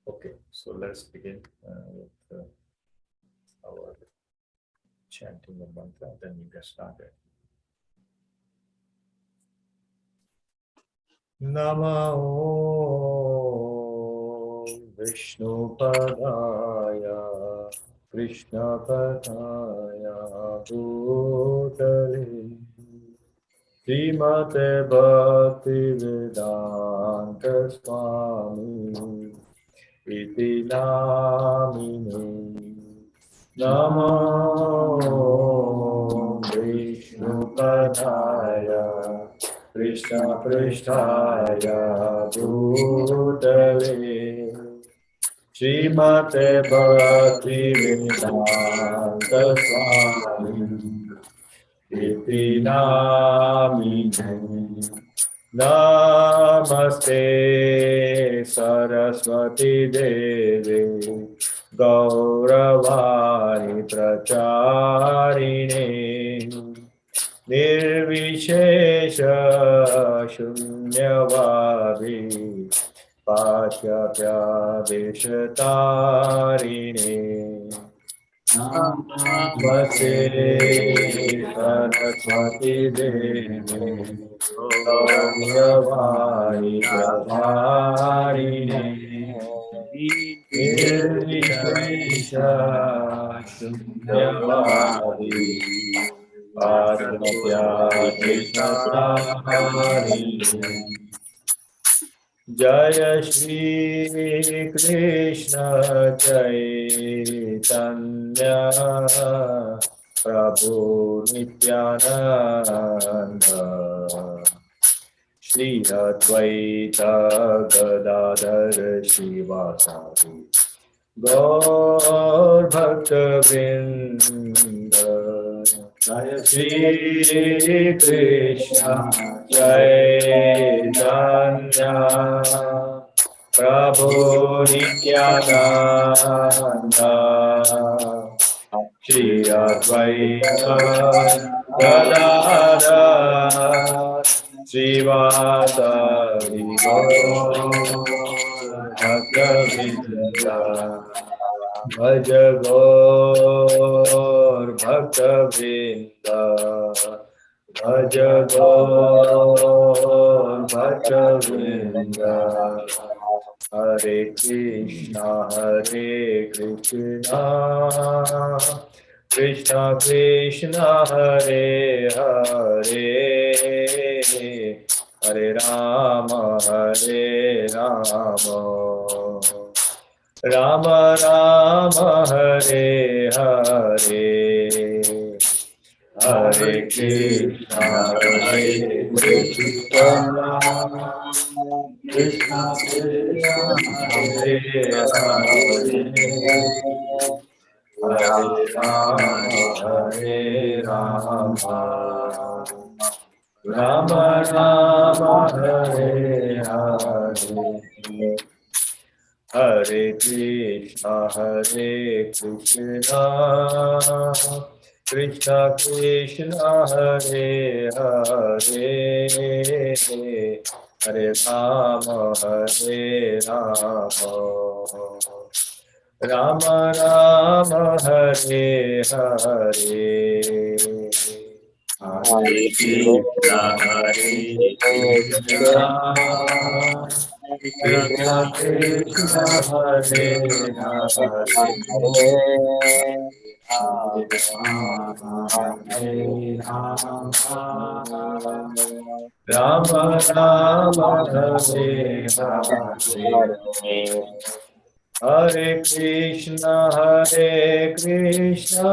Okay, so let's begin with our chanting of mantra, then you get started. Namo Vishnu Padaya Krishna Padaya Bhutale Srimate Bhaktivedanta Swami Iti Namine Namo Vishnu Padaya Krishna Prishtaya Bhutale Srimate Bhaktivedanta Swami Iti Namine Namaste Saraswati Devi Gauravani Pracharine Nirvishesha Shunyavadi Pachapya Vishatarine Namaste Saraswati Devi Gauravani Pracharine Nirvishesha Shunyavadi Pachapya Vishatarine Jaya Shri Krishna Chaitanya Prabhu Nityananda Shri Advaita Gadadhar Shivasari Gaur Bhakta Vrinda Jaya Shri Krishna Chaitanya Prabhu Nityananda Shri Advaita Gadadhar Srivasari Gaur Bhakta Vrinda Bhaj Gaur Bhakta Vrinda Bhaj Gaur Bhakta Vrinda Hare Krishna Krishna Krishna Hare Hare Hare Rama Rama Rama Hare Hare Hare Krishna Krishna Krishna Krishna Hare Hare Hare Rama Rama Rama Hare Hare Hare Krishna Krishna Krishna Hare Hare Hare Rama Rama Rama Hare Hare Hare Krishna Krishna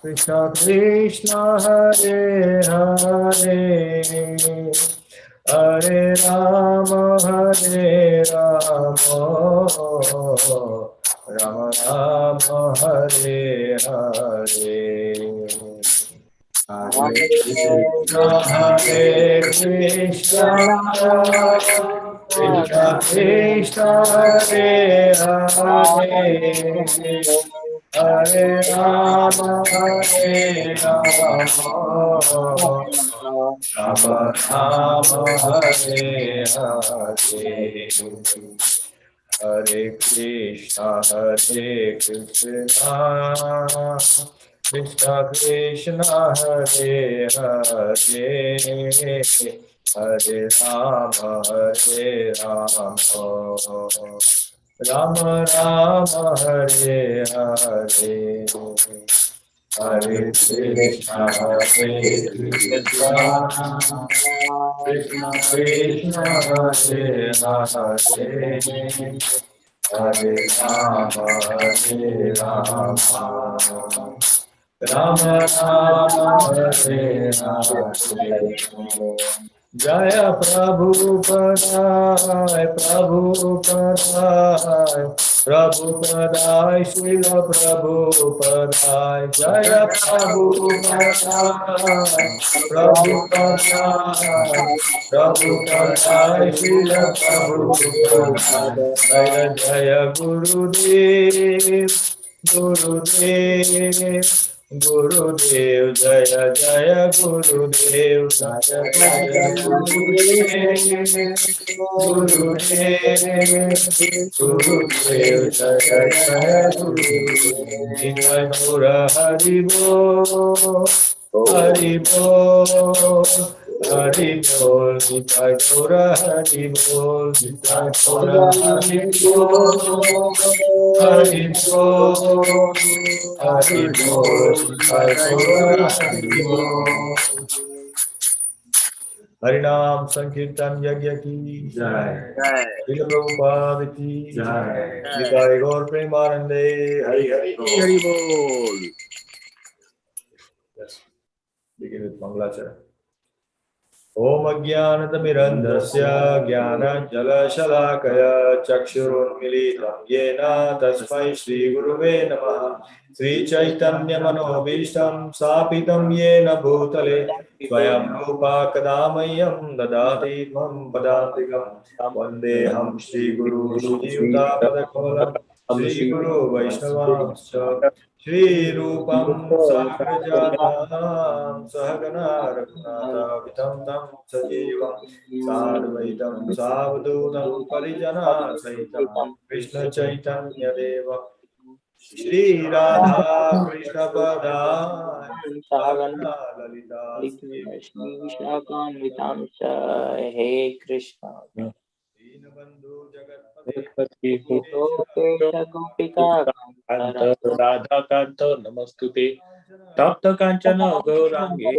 Krishna Krishna Hare Hare Rama Rama Hare Hare Hare Krishna Krishna Krishna Hare Hare Hare Rama Rama Rama Hare Hare Hare Krishna Krishna Krishna Hare Hare Hare Rama Rama Rama Hare Hare Hare Krishna, Krishna Krishna, Hare Hare, Hare Rama, Rama Rama, Hare Hare. Hare Krishna, Krishna Krishna, Hare Hare, Hare Rama, Rama Rama, Hare Hare. Jaya Prabhupada, Prabhupada, Prabhupada, Srila Prabhupada, Jaya Prabhupada, Prabhupada, Prabhupada, Srila Prabhupada, Jaya Jaya Gurudev, Gurudev, Gurudev, Jaya Jaya Gurudev, Jaya Jaya Gurudev, Gurudev, Gurudev, Jaya Jaya Gurudev. Nitai Gaura Hari Bol, Hari Bol, Hari Bol, Nitai Gaura Hari Bol, Nitai Gaura Hari Bol, Hari Bol, Hari Bol, Nitai Gaura Hari Bol. Harinam Sankirtan Yagya ki Jai, Srila Prabhupada ki Jai, Nitai Gaur Premanande, Hari Hari Hari Bol. Let's begin with Mangalacharana. Om Ajnanatimirandasya Jnananjalashalakaya Chakshurunmilitam Yena Tasmai Shri Guruve Namaha. Sri Chaitanya Manobhishtam Sapitam Yena Bhutale Swayam Rupa Kadamayam Dadati Tvam Padantikam Vandeham Shri Guru Shri Yuta Padakamalam Shri Guru Vaishnavamscha Shri Rupam Sagrajatam Sahagana Raghunatha Vitam Tam Sajivam Sadvaitam Savadunam Parijana Sahitam Krishna Chaitanya Deva Shri Radha Krishna Pada Sahagana Lalita He Krishna Dinabandhu Jagatpate Gopika Radha Kanta Namastute Tapta Kanchana Gaurange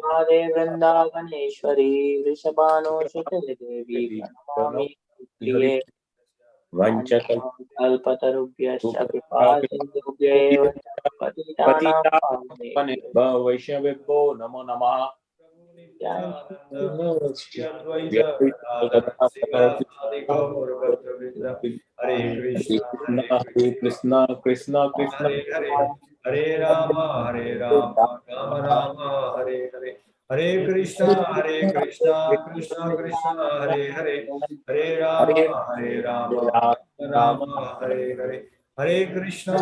Radhe Vrindavaneshwari Vrishabhano Sute Devi Pranamami Priye Kalpatarubhyascha Kripa Sindhubhya Patitanam Pavanebhyo Vaishnavibho Namo Namaha Jai Hare Krishna, Hare Krishna Krishna Krishna Hare Hare, Hare Rama, Hare Rama, Rama Rama, Hare Hare, Hare Krishna, Krishna Krishna, Hare Hare, Hare Rama, Rama Rama, Hare Hare, Hare Krishna,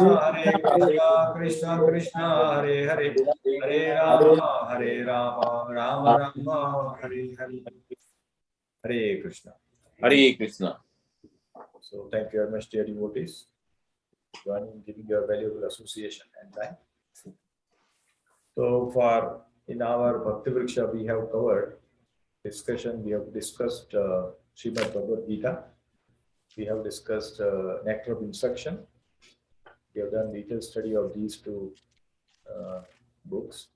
Krishna Krishna, Hare Hare, Hare Rama, Rama Rama, Hare Hare, Hare Krishna. Hare Krishna. So thank you very much, dear devotees, joining, giving your valuable association and time. So far in our Bhakti Vriksha we have covered discussion, we have discussed Srimad Bhagavad Gita, we have discussed Nectar of Instruction, we have done detailed study of these two books,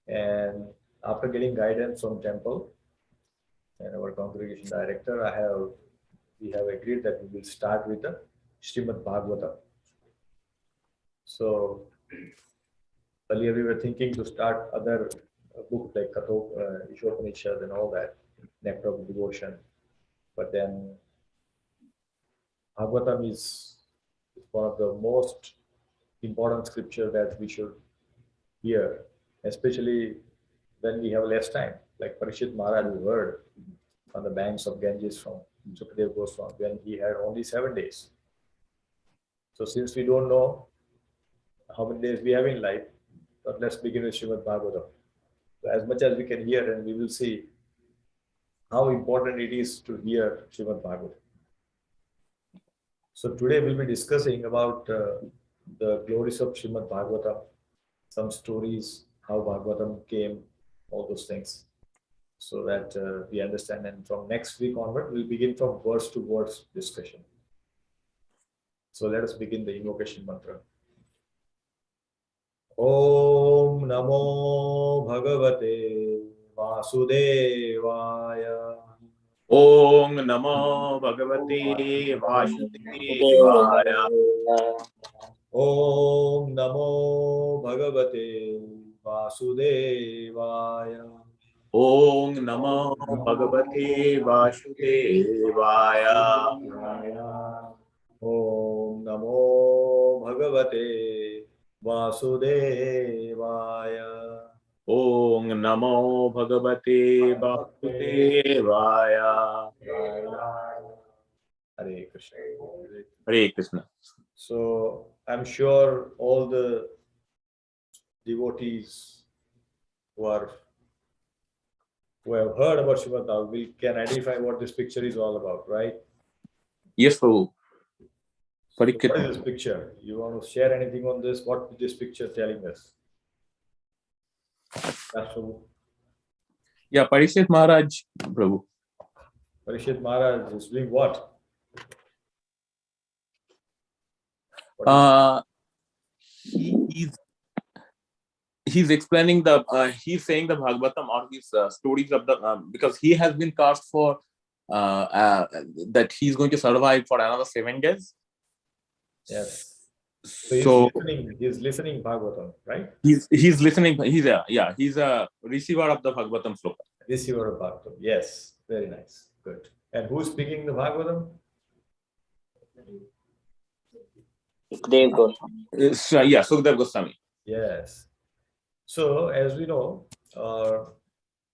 and after getting guidance from temple and our congregation director, we have agreed that we will start with the Srimad Bhagavatam. So earlier we were thinking to start other books like Ishopanishad and all that, Nectar of Devotion, but then Bhagavatam is one of the most important scripture that we should hear, especially when we have less time. Like Parishit Maharaj, we heard on the banks of Ganges from Sukadev Goswami when he had only 7 days. So since we don't know how many days we have in life, but let's begin with Srimad Bhagavatam. So as much as we can hear, and we will see how important it is to hear Srimad Bhagavatam. So today we'll be discussing about the glories of Srimad Bhagavatam, some stories, how Bhagavatam came, all those things, so that we understand. And from next week onward, we'll begin from verse to verse discussion. So let us begin the invocation mantra. Om Namo Bhagavate Vasudevaya. Om Namo Bhagavate Vasudevaya. Om Namo Bhagavate Vasudevaya. Om Namo Bhagavate Vasudevaya. Om Namo Bhagavate Vasudevaya. Om Namo Bhagavate Vasudevaya. Hare Krishna. Hare Krishna. So I'm sure all the devotees who have heard about Srimad Bhagavatam can identify what this picture is all about, right? Yes, Prabhu. So what is this picture? You want to share anything on this? What is this picture telling us? That's Prabhu. Yeah, Parikshit Maharaj, Prabhu. Parikshit Maharaj is doing what? He's explaining the he's saying the Bhagavatam or his stories of the because he has been cast for that he's going to survive for another 7 days. Yes. So he's listening Bhagavatam, right? He's listening. He's a receiver of the Bhagavatam sloka. Receiver of Bhagavatam. Yes, very nice. Good. And who's speaking the Bhagavatam? Sukhdev Goswami. Sukhdev Goswami. Yes. So as we know,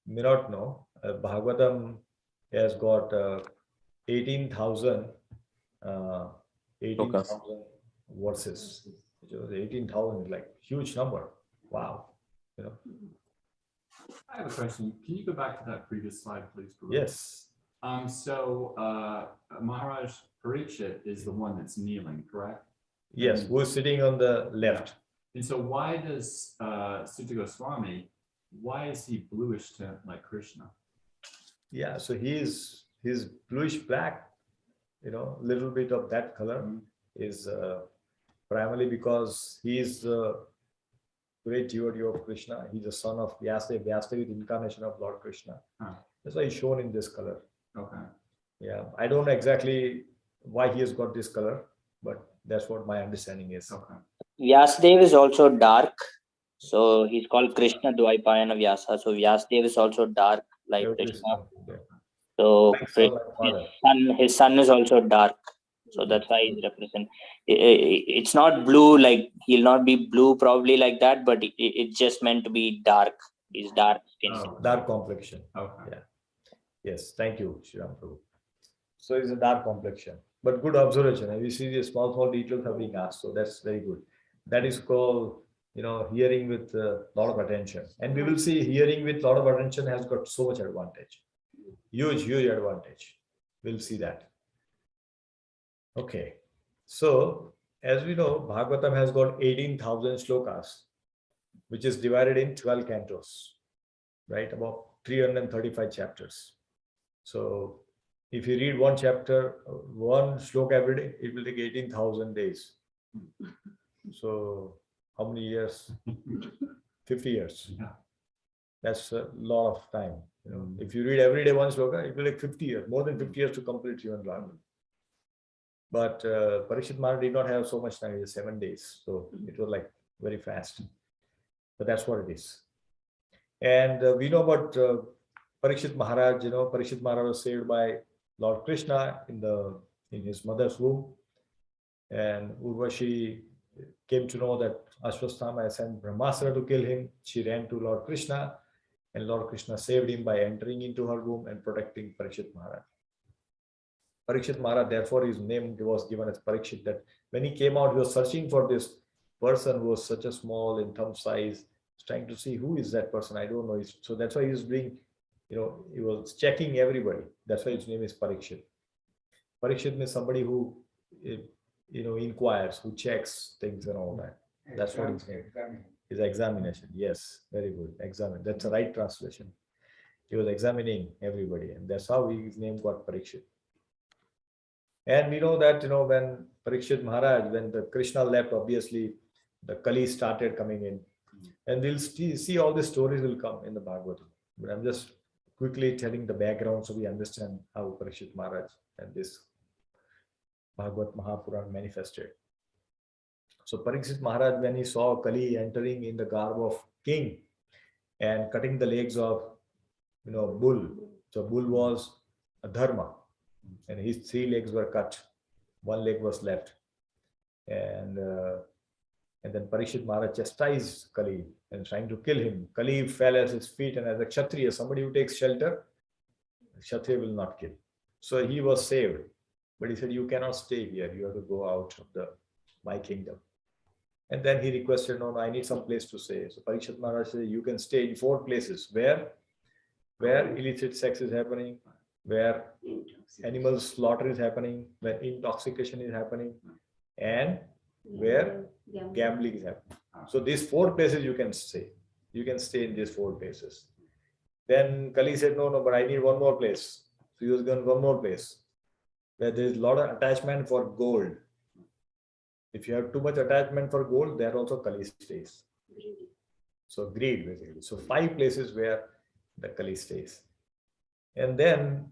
may not know, Bhagavatam has got 18,000 verses. 18,000 is like huge number. Wow. You know. I have a question. Can you go back to that previous slide, please? Prabhu? Yes. So Maharaj Parikshit is the one that's kneeling, correct? Yes, who is sitting on the left. And so why does Sutta Goswami, why is he bluish to like Krishna? Yeah, so he's bluish black, little bit of that color is primarily because he's the great devotee of Krishna. He's the son of Vyasadeva. Vyasadeva is the incarnation of Lord Krishna. That's why he's shown in this color. Okay. Yeah, I don't know exactly why he has got this color, but that's what my understanding is. Okay. Vyasadeva is also dark. So he's called Krishna Dvaipayana Vyasa. So Vyasadeva is also dark like Krishna. Yeah. So Like his son is also dark. So that's why he's represent. It's not blue, like he'll not be blue probably like that, but it's just meant to be dark. He's dark skin. Dark complexion. Okay. Yeah. Yes. Thank you, Shriram Prabhu. So it's a dark complexion. But good observation. And we see the small details are being asked. So that's very good. That is called, hearing with a lot of attention. And we will see hearing with a lot of attention has got so much advantage. Huge advantage. We'll see that. Okay. So as we know, Bhagavatam has got 18,000 slokas, which is divided in 12 cantos, right? About 335 chapters. So if you read one chapter, one sloka every day, it will take 18,000 days. So how many years? 50 years. Yeah. That's a lot of time. If you read every day one sloka, it will take 50 years, more than 50 years to complete Srimad Bhagavatam. But Parikshit Maharaj did not have so much time, it was 7 days. So it was like very fast. But that's what it is. And we know about Parikshit Maharaj. Parikshit Maharaj was saved by Lord Krishna in his mother's womb. And Urvashi came to know that Ashwasthama had sent Brahmastra to kill him. She ran to Lord Krishna, and Lord Krishna saved him by entering into her womb and protecting Parikshit Maharaj. Parikshit Maharaj, therefore, his name was given as Parikshit. That when he came out, he was searching for this person who was such a small in thumb size, trying to see who is that person. I don't know. So that's why he was doing, he was checking everybody. That's why his name is Parikshit. Parikshit means somebody who inquires, who checks things and all that. That's what his name is. Examination. Yes, very good. Examine. That's the right translation. He was examining everybody, and that's how his name got Parikshit. And we know that, when Parikshit Maharaj, when the Krishna left, obviously the Kali started coming in. And we'll see all the stories will come in the Bhagavatam. But I'm just quickly telling the background so we understand how Parikshit Maharaj and this Bhagavat Mahapuran manifested. So Parikshit Maharaj, when he saw Kali entering in the garb of king and cutting the legs of bull. So bull was a dharma, and his 3 legs were cut. 1 leg was left. And then Parikshit Maharaj chastised Kali and trying to kill him. Kali fell at his feet, and as a Kshatriya, somebody who takes shelter, Kshatriya will not kill. So he was saved. But he said, you cannot stay here. You have to go out of my kingdom. And then he requested, no, I need some place to stay. So Parikshit Maharaj said, you can stay in 4 places. Where illicit sex is happening, where animal slaughter is happening, where intoxication is happening, and where gambling is happening. So these 4 places you can stay. You can stay in these 4 places. Then Kali said, no, but I need one more place. So he was going one more place where there is a lot of attachment for gold. If you have too much attachment for gold, there also Kali stays. So greed, basically. So 5 places where the Kali stays. And then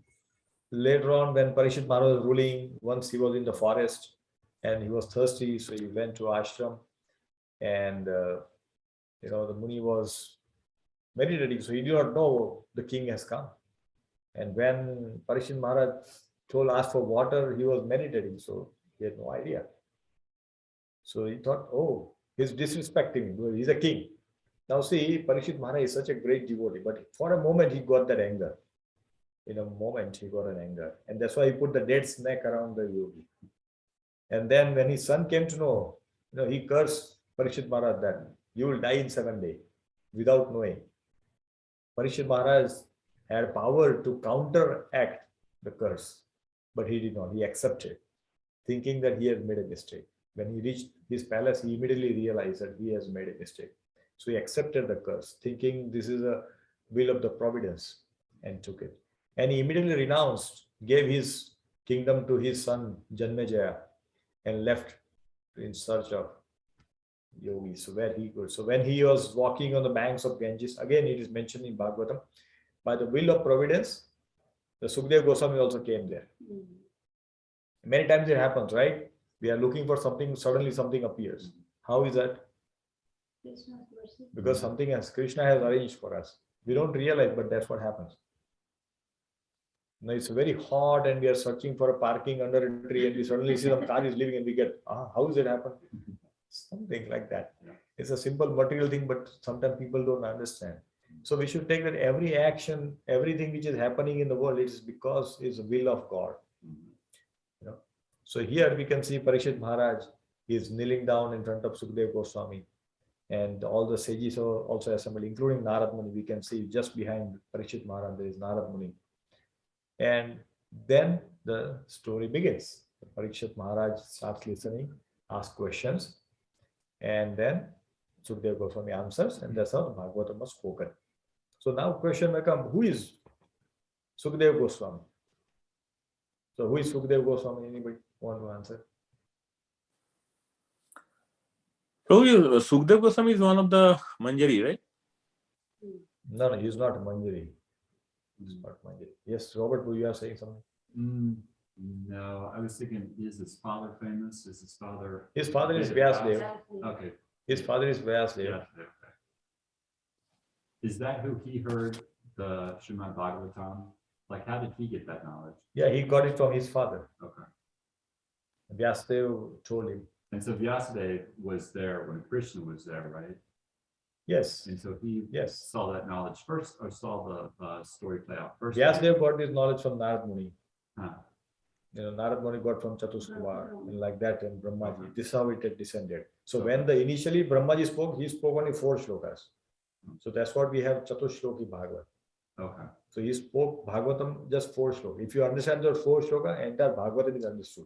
later on, when Parikshit Maharaj was ruling, once he was in the forest and he was thirsty, so he went to ashram, and the Muni was meditating, so he did not know the king has come. And when Parikshit Maharaj asked for water, he was meditating, so he had no idea. So he thought, oh, he's disrespecting me, he's a king. Now see, Parikshit Maharaj is such a great devotee, but for a moment he got that anger. In a moment he got an anger. And that's why he put the dead snake around the yogi. And then when his son came to know, he cursed Parikshit Maharaj that you will die in 7 days without knowing. Parikshit Maharaj had power to counteract the curse, but he did not. He accepted, thinking that he had made a mistake. When he reached his palace, he immediately realized that he has made a mistake. So he accepted the curse, thinking this is a will of the providence, and took it. And he immediately renounced, gave his kingdom to his son Janmejaya, and left in search of yogis. So where he goes. So when he was walking on the banks of Ganges, again it is mentioned in Bhagavatam, by the will of providence, the Sukadeva Goswami also came there. Many times it happens, right? We are looking for something, suddenly something appears. How is that? Because something else Krishna has arranged for us. We don't realize, but that's what happens. Now it's very hot and we are searching for a parking under a tree, and we suddenly see some car is leaving and we get, how does it happen? Something like that. It's a simple material thing, but sometimes people don't understand. So we should take that every action, everything which is happening in the world, it is because it's the will of God. So here we can see Parikshit Maharaj is kneeling down in front of Sukadeva Goswami, and all the sages are also assembled, including Narad Muni. We can see just behind Parikshit Maharaj there is Narad Muni. And then the story begins. Parikshit Maharaj starts listening, asks questions, and then Sukadeva Goswami answers, and that's how the Bhagavatam was spoken. So now question may come, who is Sukadeva Goswami? So who is Sukadeva Goswami? Anybody want to answer? Prabhu, Sukadeva Goswami is one of the Manjari, right? No, he's not a Manjari. He's not Manjari. Yes, Robert, you are saying something? No, I was thinking, is his father famous? Is his father? His father is Vyasdev. Okay. His father is Vyasdev. Yeah, okay. Is that who he heard the Srimad Bhagavatam? Like, how did he get that knowledge? Yeah, he got it from his father. Okay. Vyasdev told him. And so Vyasadeva was there when Krishna was there, right? Yes. And so he saw that knowledge first, or saw the story play out first. Vyasdev got his knowledge from Narad Muni. Huh. Narad Muni got from Chatuskumar, and like that, and Brahmaji. This is how it had descended. So when initially Brahmaji spoke, he spoke only 4 shlokas. So that's what we have, Chatushloki Bhagavat. Okay. So he spoke Bhagavatam just 4 shlokas. If you understand those 4 shlokas, entire Bhagavatam is understood.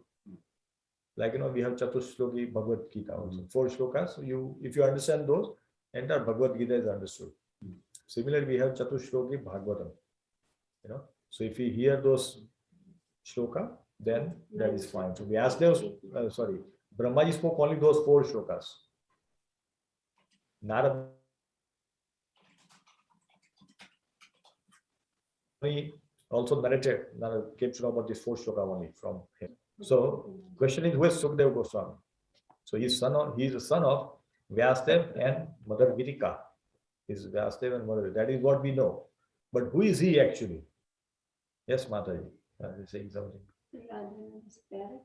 Like, we have Chatushloki Bhagavad Gita also, 4 shlokas. So if you understand those, entire Bhagavad Gita is understood. Similarly, we have Chatushloki Bhagavatam. So if you hear those shloka, then that is fine. So Vyasadeva, Brahmaji spoke only those 4 shlokas. Narada also narrated, came to know about this 4 shloka only from him. So question is, who is Sukadeva Goswami? So he's the son of Vyasadeva and Mother Virika. He's Vyasadeva and Mother. That is what we know. But who is he actually? Yes, Mataji. You're saying something. Radharani's parent.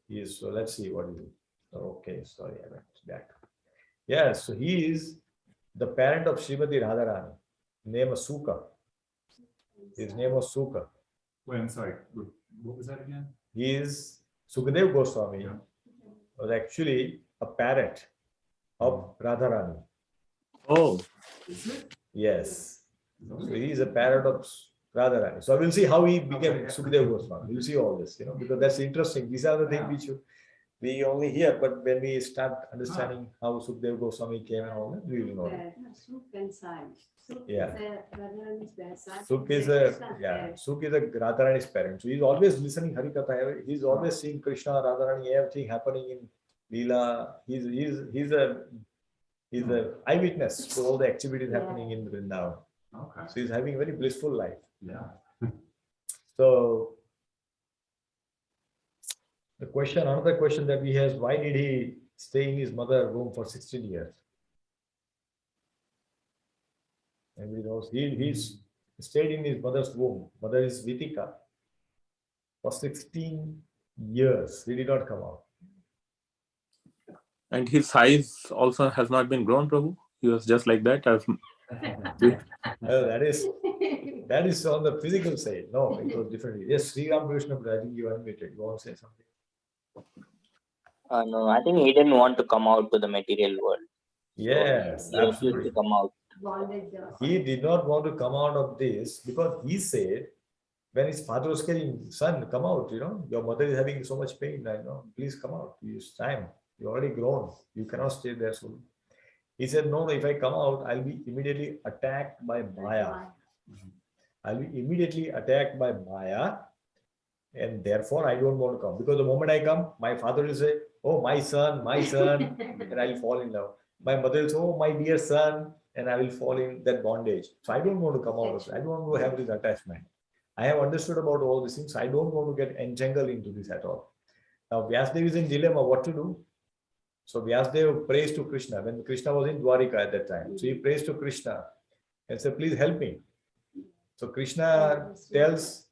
He is. So let's see what is it. Okay, sorry, I went back. Yes, so he is the parent of Srimati Radharani. Name was Suka. His name was Suka. Wait, I'm sorry. What was that again? He is Sukadeva Goswami. Yeah. Was actually a parent of Radharani. Oh, Yes. So he is a parent of Radharani. So we'll see how he became Sukadeva Goswami. We'll see all this, because that's interesting. These are the things which we only hear, but when we start understanding how Sukadeva Goswami came and all that, we will know that. Suk and Sai. Suk Yeah. is a Radharani's parent. Sai Suk is Suk is a Radharani's parent. So he's always listening Harikatha. He's always seeing Krishna, Radharani, everything happening in Leela. He's a eyewitness to all the activities happening in Vrindavan. Okay. So he's having a very blissful life. Yeah. So another question that we have: why did he stay in his mother's womb for 16 years? Everybody knows he's stayed in his mother's womb. Mother is Vitika. For 16 years, he did not come out. and his size also has not been grown, Prabhu. He was just like that. That is on the physical side. No, it was different. Yes, Sri Ram Krishna, I think you unmuted. You want to say something? No, I think he didn't want to come out to the material world. Yes, He refused absolutely. to come out. bondage. He did not want to come out of this because he said, when his father was telling, son, come out, your mother is having so much pain. Please come out. It's time. You're already grown. You cannot stay there so long. He said, no, if I come out, I'll be immediately attacked by Maya. I'll be immediately attacked by Maya, and therefore I don't want to come. Because the moment I come, my father will say, oh, my son, and I'll fall in love. My mother will say, oh, my dear son, and I will fall in that bondage. So I don't want to come out of it. I don't want to have this attachment. I have understood about all these things. I don't want to get entangled into this at all. Now, Vyasadeva is in dilemma what to do. So Vyasadeva prays to Krishna when Krishna was in Dwarika at that time. So he prays to Krishna and said, please help me. So Krishna tells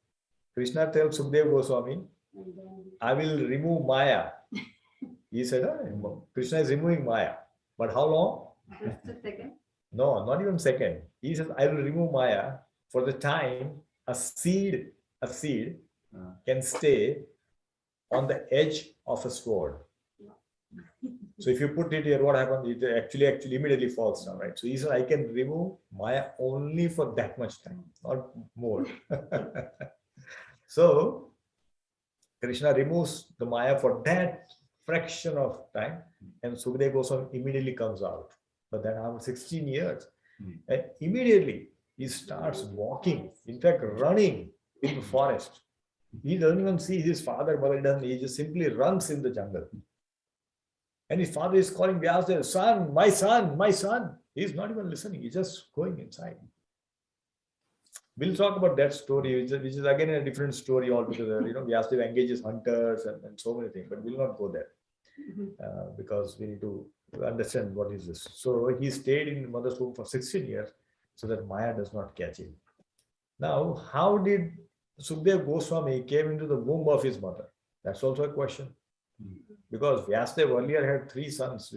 Sukadeva Goswami, I will remove Maya. He said, Krishna is removing Maya. But how long? Just a second. No, not even second. He says, I will remove Maya for the time a seed can stay on the edge of a sword. So if you put it here, what happens? It actually immediately falls down, right? So he said, I can remove Maya only for that much time, not more. So Krishna removes the Maya for that fraction of time, and Sukadeva Goswami immediately comes out. But then after 16 years, and immediately he starts walking, in fact, running in the forest. He doesn't even see his father, mother, he just simply runs in the jungle. And his father is calling Vyasadeva, son, my son, my son. He's not even listening, he's just going inside. We'll talk about that story, which is again a different story altogether. Vyasadeva engages hunters and so many things, but we'll not go there because we need to understand what is this. So he stayed in mother's womb for 16 years so that Maya does not catch him. Now, how did Sukadeva Goswami came into the womb of his mother? That's also a question. Because Vyasadeva earlier had 3 sons,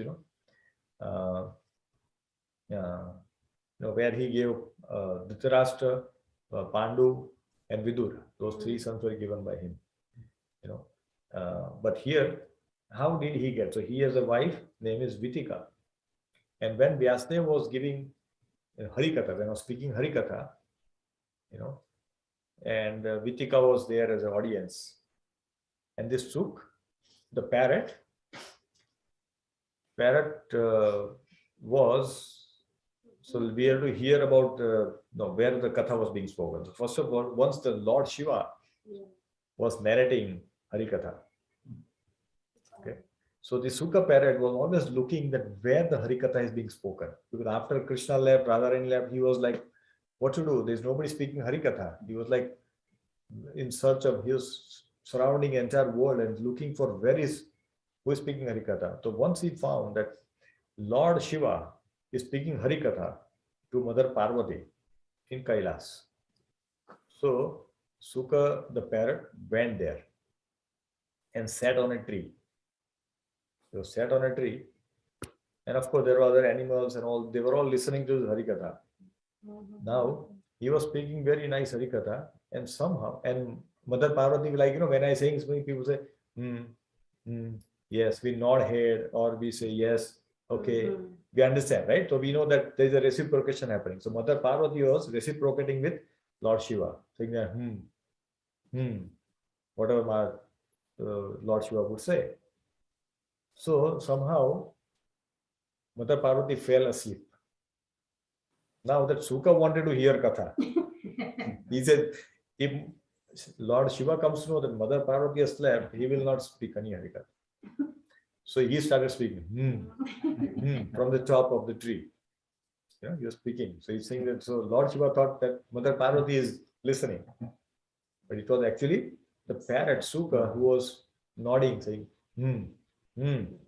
where he gave Dhritarashtra, Pandu, and Vidur. Those 3 sons were given by him. But here, how did he get? So he has a wife, name is Vitika. And when Vyasadeva was giving Harikatha, when I was speaking Harikatha, and Vitika was there as an audience. And this Suk the parrot was, so we have to hear about where the katha was being spoken. So first of all, once the Lord Shiva was narrating Harikatha, okay, so the Sukha parrot was always looking that where the Harikatha is being spoken, because after Krishna left, Radharani left, he was like, what to do? There's nobody speaking Harikatha. He was like in search of, he was surrounding the entire world and looking for who is speaking Harikatha. So once he found that Lord Shiva is speaking Harikatha to Mother Parvati in Kailas. So Sukha the parrot went there and sat on a tree. He sat on a tree, and of course there were other animals and all, they were all listening to the Harikatha. Now he was speaking very nice Harikatha, and somehow, and Mother Parvati, like, when I saying something, people say, yes, we nod head, or we say yes, okay, we understand, right? So we know that there is a reciprocation happening. So Mother Parvati was reciprocating with Lord Shiva, saying that, whatever my Lord Shiva would say. So somehow Mother Parvati fell asleep. Now that Sukha wanted to hear Katha, he said, if Lord Shiva comes to know that Mother Parvati has slept, he will not speak any Harikatha. So he started speaking from the top of the tree. He was speaking. So he's saying that, so Lord Shiva thought that Mother Parvati is listening. But it was actually the parrot Sukha who was nodding, saying,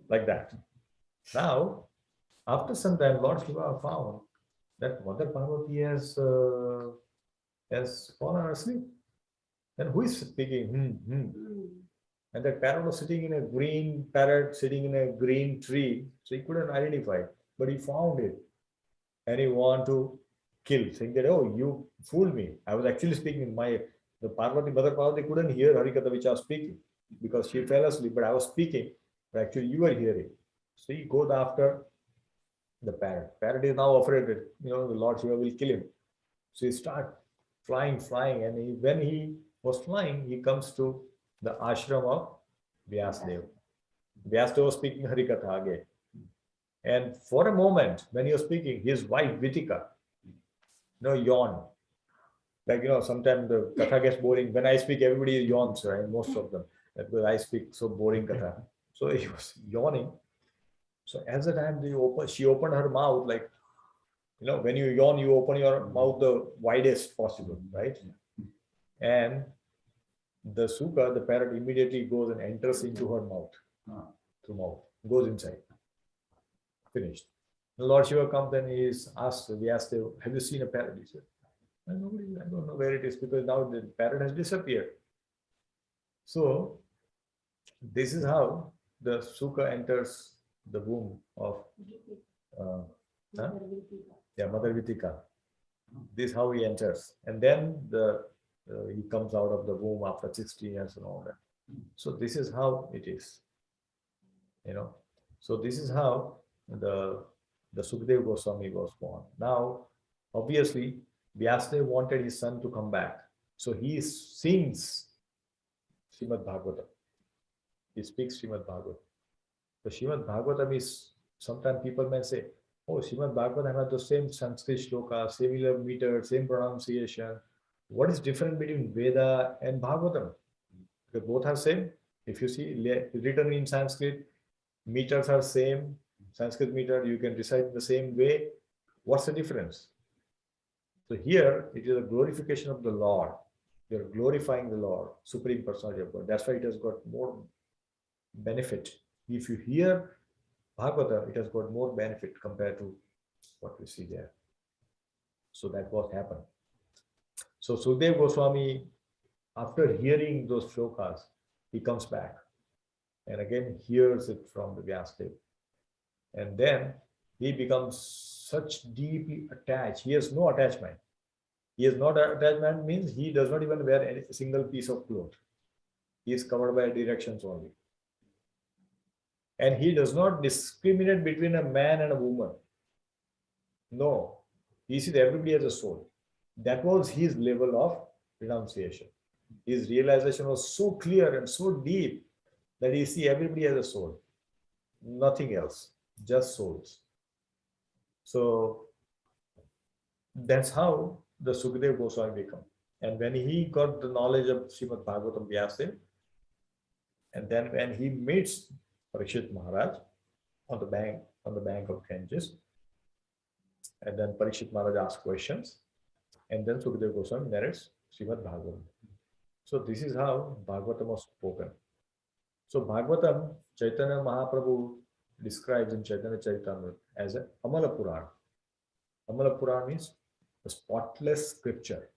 like that. Now, after some time, Lord Shiva found that Mother Parvati has fallen asleep. Then who is speaking? And that parrot was sitting in a green parrot, sitting in a green tree. So he couldn't identify it, but he found it. And he wanted to kill, saying that, oh, you fooled me. I was actually speaking in the Parvati, Mother Parvati couldn't hear Harikatha which I was speaking because she fell asleep, but I was speaking, but actually you were hearing. So he goes after the parrot. Parrot is now afraid that, the Lord Shiva will kill him. So he starts flying, and when he was flying, he comes to the ashram of Vyasdev. Vyasdev was speaking Harikatha again. And for a moment, when he was speaking, his wife Vitika, yawned. Like, sometimes the katha gets boring. When I speak, everybody yawns, right? Most of them, because I speak so boring katha. So he was yawning. So as the time she opened her mouth, like, when you yawn, you open your mouth the widest possible, right? And the Sukha, the parrot, immediately goes and enters into her mouth, through mouth, goes inside. Finished. The Lord Shiva comes and he is asked, have you seen a parrot? He said, I don't know where it is, because now the parrot has disappeared. So this is how the Sukha enters the womb of Mother Vitika. This is how he enters. And then he comes out of the womb after 16 years and all that. So this is how it is. So this is how the Sukadeva Goswami was born. Now, obviously, Vyasdev wanted his son to come back. So he sings Srimad Bhagavatam. He speaks Srimad Bhagavatam. So Srimad Bhagavatam is, sometimes people may say, oh, Srimad Bhagavatam has the same Sanskrit shloka, similar meter, same pronunciation. What is different between Veda and Bhagavatam? Because both are same. If you see written in Sanskrit, meters are same. Sanskrit meter, you can recite the same way. What's the difference? So here, it is a glorification of the Lord. You're glorifying the Lord, Supreme Personality of God. That's why it has got more benefit. If you hear Bhagavata, it has got more benefit compared to what we see there. So that what happened. So Sukadeva Goswami, after hearing those shlokas, he comes back and again hears it from the Vyasdev. And then he becomes such deeply attached. He has no attachment. He has not attachment means he does not even wear any single piece of cloth. He is covered by directions only. And he does not discriminate between a man and a woman. No. He sees everybody as a soul. That was his level of renunciation. His realization was so clear and so deep that you see everybody has a soul, nothing else, just souls. So that's how the Sukadeva Goswami become. And when he got the knowledge of Srimad Bhagavatam Vyasa, and then when he meets Parikshit Maharaj on the bank of Ganges, and then Parikshit Maharaj asks questions, and then Sukadeva Goswami narrates Srimad Bhagavatam. So this is how Bhagavatam was spoken. So Bhagavatam, Chaitanya Mahaprabhu describes in Chaitanya Charitamrita as a Amala Purana. Amala Purana means a spotless scripture.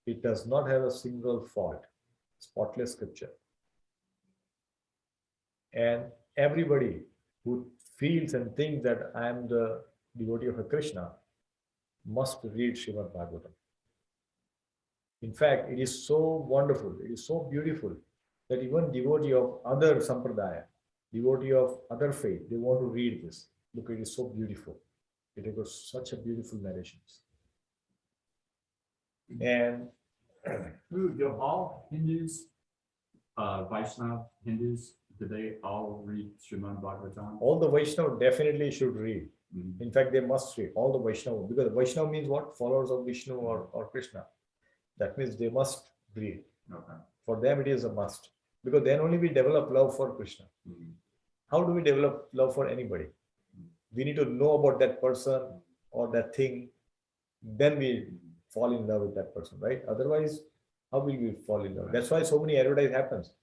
It does not have a single fault. Spotless scripture. And everybody who feels and thinks that I am the devotee of a Krishna must read Srimad Bhagavatam. In fact, it is so wonderful, it is so beautiful that even devotee of other sampradaya, devotee of other faith, they want to read this because it is so beautiful. It has got such a beautiful narrations. And Do all Hindus, Vaishnava Hindus, do they all read Srimad Bhagavatam? all the Vaishnava definitely should read. Mhm. In fact, they must read, all the Vaishnava, because Vaishnava means what? Followers of Vishnu or Krishna. That means they must read. Okay. For them, it is a must. Because then only we develop love for Krishna. Mhm. How do we develop love for anybody? We need to know about that person or that thing. Then we fall in love with that person, right? Otherwise, how will we fall in love? That's why so many advertise happens.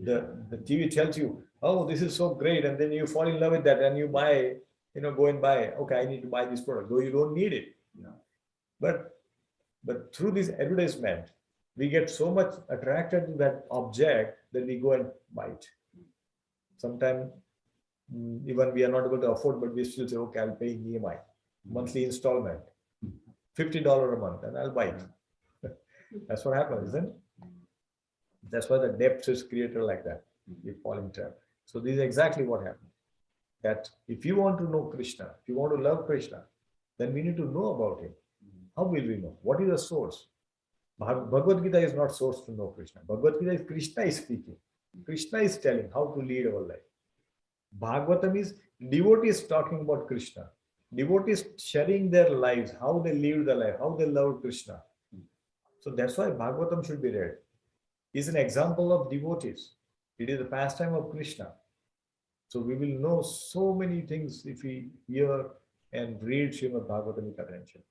The TV tells you, oh, this is so great. And then you fall in love with that and you buy, go and buy, okay, I need to buy this product, though you don't need it. Yeah. But through this advertisement, we get so much attracted to that object that we go and buy it. Sometimes even we are not able to afford, but we still say, okay, I'll pay EMI, monthly installment, $50 a month, and I'll buy it. That's what happens, isn't it? That's why the depth is created like that. You fall in trap. So this is exactly what happens. That if you want to know Krishna, if you want to love Krishna, then we need to know about him. How will we know? What is the source? Bhagavad Gita is not source to know Krishna. Bhagavad Gita is Krishna is speaking. Krishna is telling how to lead our life. Bhagavatam is devotees talking about Krishna. Devotees sharing their lives, how they live their life, how they love Krishna. So that's why Bhagavatam should be read. It's an example of devotees. It is the pastime of Krishna. So we will know so many things if we hear and read Srimad Bhagavatam with attention.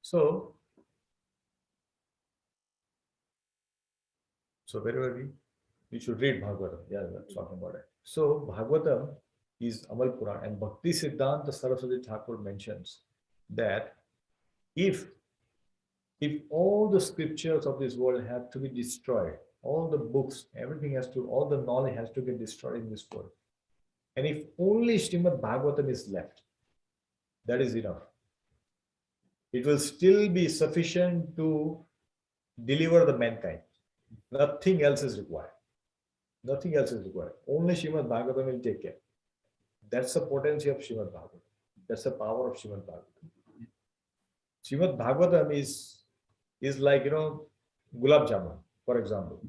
So where were we? We should read Bhagavatam. Yeah, that's talking about it. So Bhagavatam is Amal Puran, and Bhakti Siddhanta Saraswati Thakur mentions that if all the scriptures of this world have to be destroyed, all the books, everything all the knowledge has to get destroyed in this world. And if only Srimad Bhagavatam is left, that is enough. It will still be sufficient to deliver the mankind. Nothing else is required. Nothing else is required. Only Srimad Bhagavatam will take care. That's the potency of Srimad Bhagavatam. That's the power of Srimad Bhagavatam. Srimad Bhagavatam is like, gulab jamun, for example.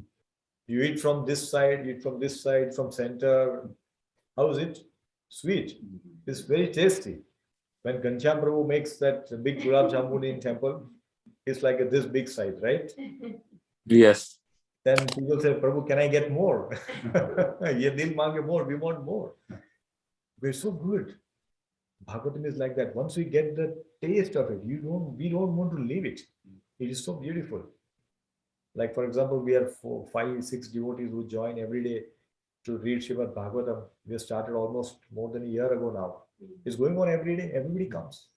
You eat from this side, from center. How is it? Sweet. It's very tasty. When Ghanshyam Prabhu makes that big gulab jamun in temple, it's like this big size, right? Yes. Then people say, Prabhu, can I get more? Ye dil mange more, we want more. We're so good. Bhagavatam is like that. Once we get the taste of it, we don't want to leave it. It is so beautiful. Like, for example, we are 4, 5, 6 devotees who join every day to read Srimad Bhagavatam. We have started almost more than a year ago now. It's going on every day. Everybody comes.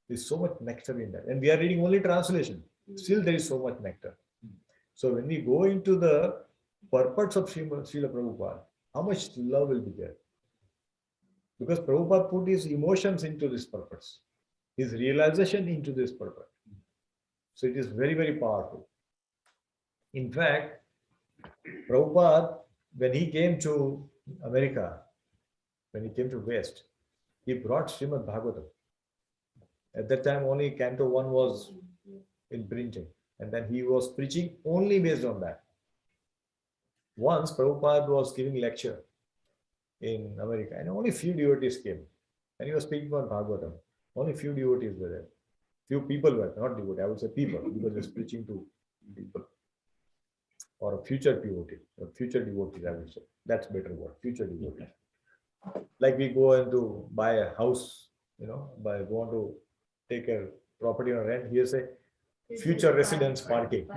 There's so much nectar in that. And we are reading only translation. Still, there is so much nectar. So when we go into the purpose of Srila Prabhupada, how much love will be there? Because Prabhupada put his emotions into this purpose, his realization into this purpose. So it is very, very powerful. In fact, Prabhupada, when he came to America, when he came to West, he brought Srimad Bhagavatam. At that time, only Canto 1 was in printing. And then he was preaching only based on that. Once Prabhupada was giving lecture in America, and only few devotees came. And he was speaking about Bhagavatam. Only few devotees were there. Few people were, not devotees, I would say people, because he was preaching to people. Or a future devotee, or future devotees, I would say. That's better word, future devotee. Like we go and to buy a house, want to take a property on rent, here say future residents parking.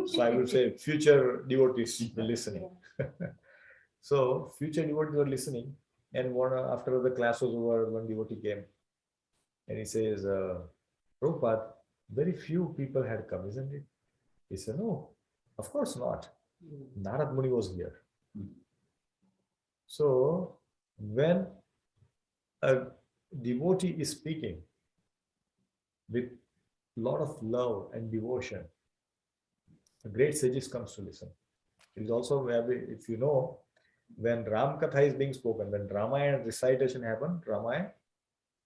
So I would say future devotees were listening. So future devotees were listening, and after the class was over, one devotee came and he says, Prabhupada, very few people had come, isn't it? He said, no, of course not. Narad Muni was here. So when a devotee is speaking with a lot of love and devotion, a great sages comes to listen. It is also, if you know, when Ram Katha is being spoken, when Ramayana recitation happened, Ramayana,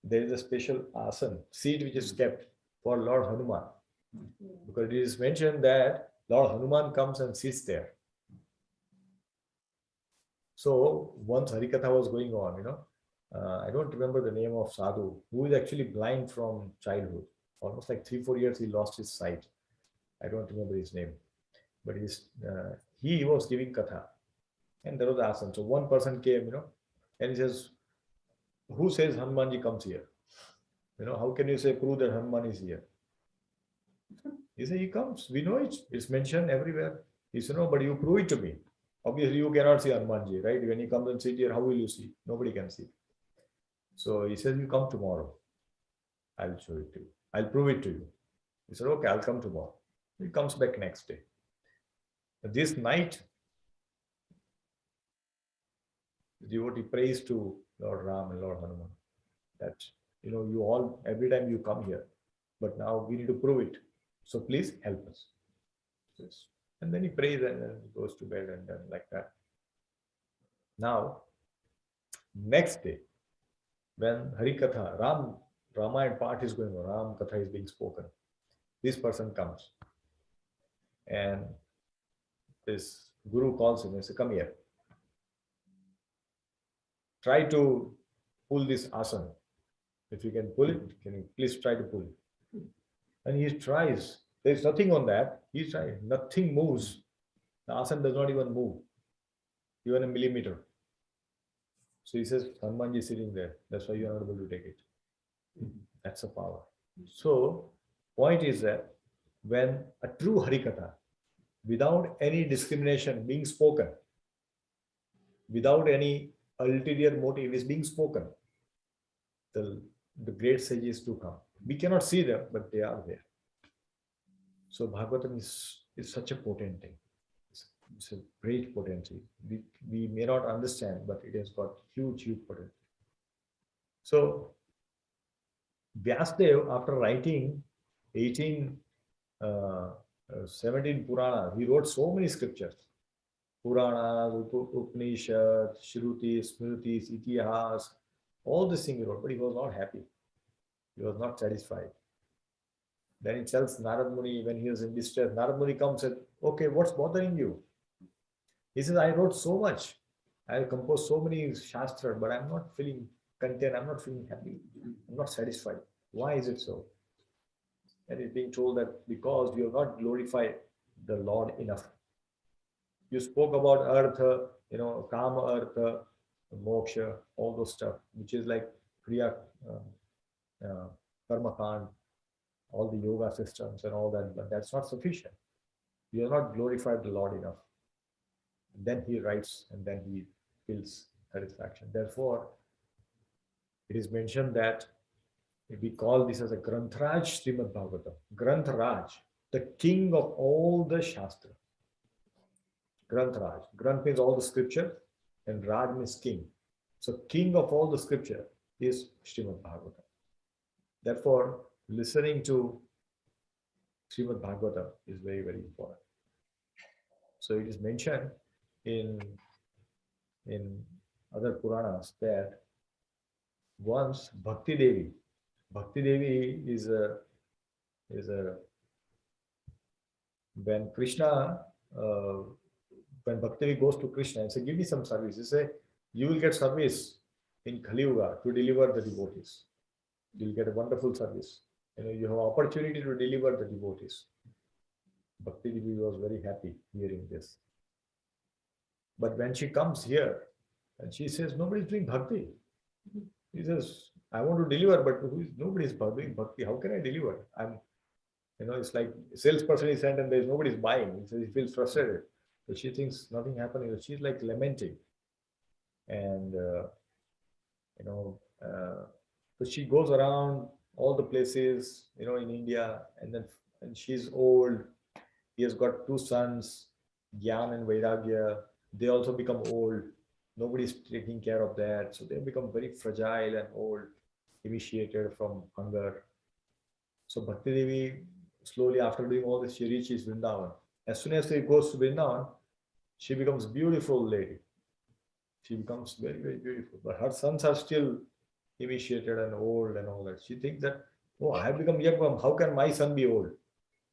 there is a special asan, seat which is kept for Lord Hanuman. Because it is mentioned that Lord Hanuman comes and sits there. So once Harikatha was going on, I don't remember the name of Sadhu, who is actually blind from childhood. Almost like 3-4 years he lost his sight. I don't remember his name. But he was giving Katha. And there was asan. So one person came, and he says, who says Hanumanji comes here? How can you say, prove that Hanuman is here? He said, he comes. We know it. It's mentioned everywhere. He said, no, but you prove it to me. Obviously, you cannot see Hanumanji, right? When he comes and sits here, how will you see? Nobody can see. So he says, you come tomorrow. I'll show it to you. I'll prove it to you. He said, okay, I'll come tomorrow. He comes back next day. This night, the devotee prays to Lord Ram and Lord Hanuman that, you all, every time you come here, but now we need to prove it. So please help us. Yes. And then he prays and then he goes to bed and then like that. Now, next day, when Harikatha, Ramayana part is going on, Ram Katha is being spoken, this person comes and this guru calls him and says, come here. Try to pull this asana. If you can pull it, can you please try to pull it? And he tries. There's nothing on that. He's trying. Nothing moves. The asana does not even move, even a millimeter. So he says, Hanumanji is sitting there. That's why you are not able to take it. That's the power. So, point is that when a true Harikatha, without any discrimination being spoken, without any ulterior motive is being spoken, the great sages do come. We cannot see them, but they are there. So Bhagavatam is such a potent thing. It's a great potency. We may not understand, but it has got huge potential. So Vyasadeva, after writing 17 Puranas, he wrote so many scriptures. Puranas, Upanishads, Shrutis, Smritis, Itihas, all these things he wrote, but he was not happy. He was not satisfied. Then he tells Narad Muni, when he was in distress, Narad Muni comes and said, okay, what's bothering you? He says, I wrote so much. I composed so many shastras, but I'm not feeling content. I'm not feeling happy. I'm not satisfied. Why is it so? And he's being told that because you have not glorified the Lord enough. You spoke about artha, kama artha, moksha, all those stuff, which is like kriya, karma kand, all the yoga systems and all that, but that's not sufficient. You have not glorified the Lord enough. Then he writes and then he feels satisfaction. Therefore, it is mentioned that we call this as a Granthraj Srimad Bhagavatam. Granthraj, the king of all the Shastra. Granthraj. Granth means all the scripture and Raj means king. So king of all the scripture is Srimad Bhagavatam. Therefore, listening to Srimad Bhagavatam is very, very important. So it is mentioned in other Puranas that once Bhakti Devi is when Krishna when Bhakti goes to Krishna and say, give me some service, he say, you will get service in Kali Yuga to deliver the devotees. You will get a wonderful service. You have opportunity to deliver the devotees. Bhakti Devi was very happy hearing this. But when she comes here and she says, nobody is doing Bhakti. He says, I want to deliver, but nobody is doing Bhakti. How can I deliver? It's like a salesperson is sent and there's nobody's buying. He says he feels frustrated. So she thinks nothing happening. She's like lamenting. And, so she goes around all the places, in India, and she's old. He has got 2 sons, Gyan and Vairagya. They also become old. Nobody's taking care of that. So they become very fragile and old, emaciated from hunger. So Bhakti Devi, slowly after doing all this, she reaches Vrindavan. As soon as she goes to Vrindavan, she becomes a beautiful lady. She becomes very, very beautiful. But her sons are still emaciated and old and all that. She thinks that, oh, I have become young. How can my son be old?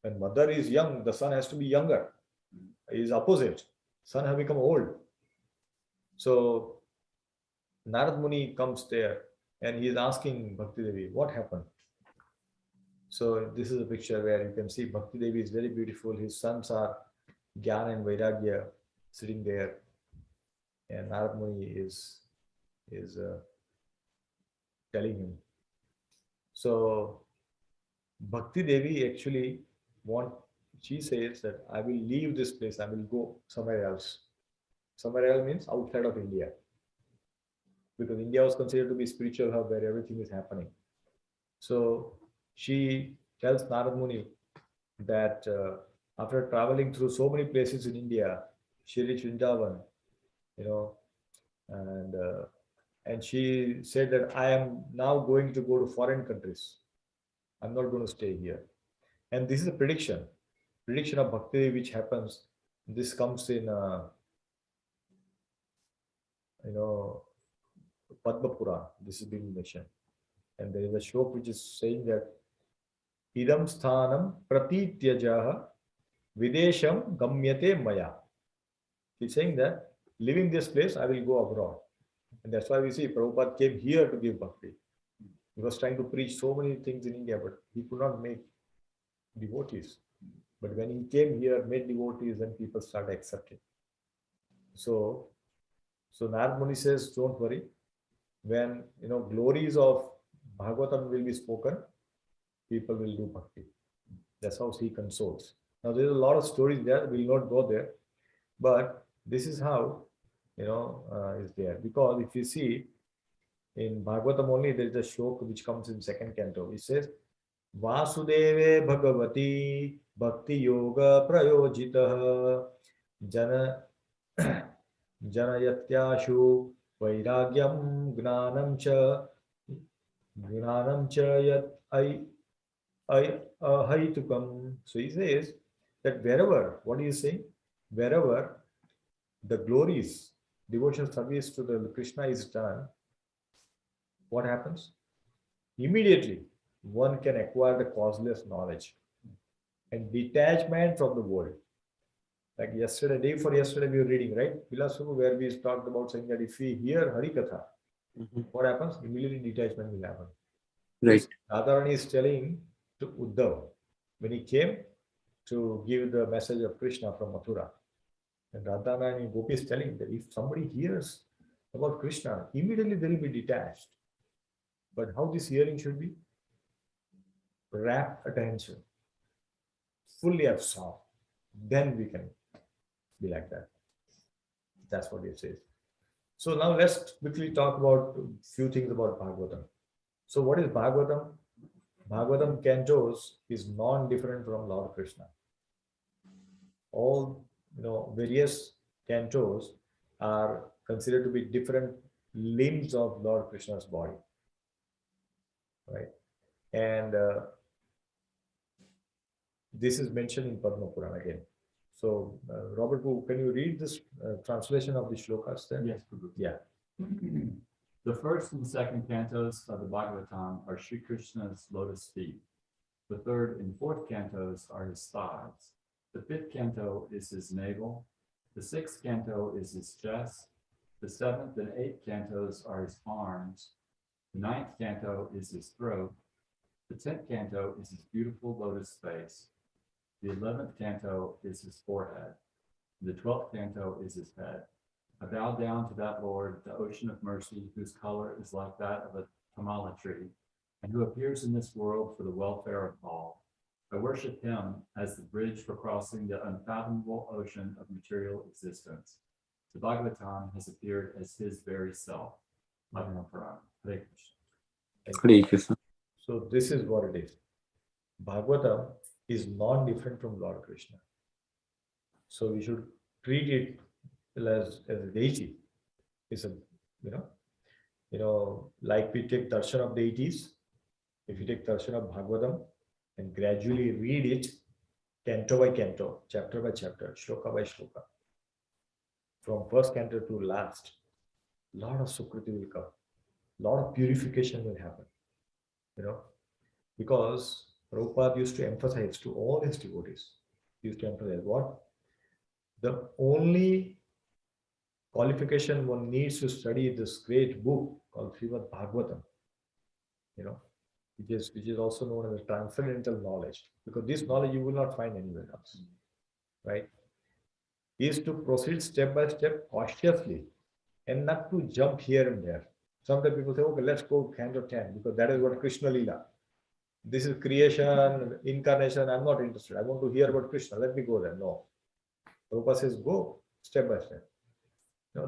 When mother is young, the son has to be younger. It is opposite. Son have become old. So Narad Muni comes there and he is asking Bhakti Devi, what happened? So this is a picture where you can see Bhakti Devi is very beautiful. His sons are Gyan and Vairagya sitting there. And Narad Muni is telling him. So Bhakti Devi actually she says that I will leave this place, I will go somewhere else. Somewhere else means outside of India. Because India was considered to be spiritual hub where everything is happening. So she tells Narad Muni that after traveling through so many places in India, she reached Vrindavan, and she said that I am now going to go to foreign countries. I'm not going to stay here. And this is a prediction of Bhakti, which happens. This comes in, Padma Purana. This is being mentioned. And there is a shloka which is saying that idam sthanam pratityajaha videsham gamyate maya. He's saying that leaving this place, I will go abroad. And that's why we see Prabhupada came here to give bhakti. He was trying to preach so many things in India, but he could not make devotees. But when he came here, made devotees, then people started accepting. So Narad Muni says, don't worry. When glories of Bhagavatam will be spoken, people will do bhakti. That's how he consoles. Now there's a lot of stories there. We'll not go there, but this is how is there. Because if you see in Bhagavatam only, there is a shloka which comes in 2nd canto. It says, Vasudeve Bhagavati Bhakti Yoga Prayojitah Janayatyashu Vairagyam Gnanam Cha Yat Ahaitukam. So he says that wherever, what he is saying, wherever the glories, devotional service to the Krishna is done, what happens? Immediately, one can acquire the causeless knowledge and detachment from the world. Like yesterday, day before yesterday, we were reading, right? Philosophy, where we talked about saying that if we hear Harikatha, what happens? Immediately detachment will happen. Right. Radharani is telling to Uddhav when he came to give the message of Krishna from Mathura. And Radharani Gopi is telling that if somebody hears about Krishna, immediately they will be detached. But how this hearing should be? Rapt attention, fully absorbed. Then we can be like that. That's what it says. So now let's quickly talk about a few things about Bhagavatam. So what is Bhagavatam? Bhagavatam cantos is non-different from Lord Krishna. All various cantos are considered to be different limbs of Lord Krishna's body, right? And this is mentioned in Padma Purana again. So, Robert, can you read this translation of the shlokas then? Yes, Prabhu. Yeah. The 1st and 2nd cantos of the Bhagavatam are Sri Krishna's lotus feet. The 3rd and 4th cantos are his thighs. The 5th canto is his navel. The sixth canto is his chest. The seventh and eighth cantos are his arms. The ninth canto is his throat. The 10th canto is his beautiful lotus face. The 11th canto is his forehead. The 12th canto is his head. I bow down to that Lord, the ocean of mercy, whose color is like that of a tamala tree, and who appears in this world for the welfare of all. I worship him as the bridge for crossing the unfathomable ocean of material existence. The Bhagavatam has appeared as his very self. Madhya Puran. Hare Krishna. Hare Krishna. So this is what it is. Bhagavatam is non-different from Lord Krishna. So we should treat it as a deity. It's a, like we take darshan of deities. If you take darshan of Bhagavatam and gradually read it, canto by canto, chapter by chapter, shloka by shloka, from first canto to last, lot of sukriti will come, lot of purification will happen, because Prabhupada used to emphasize to all his devotees, he used to emphasize what? The only qualification one needs to study this great book called Srimad Bhagavatam, which is also known as transcendental knowledge, because this knowledge you will not find anywhere else, right? Is to proceed step by step cautiously and not to jump here and there. Sometimes people say, okay, let's go canto 10 because that is what Krishna Lila. This is creation, incarnation. I'm not interested. I want to hear about Krishna. Let me go there. No. Prabhupada says, go step by step.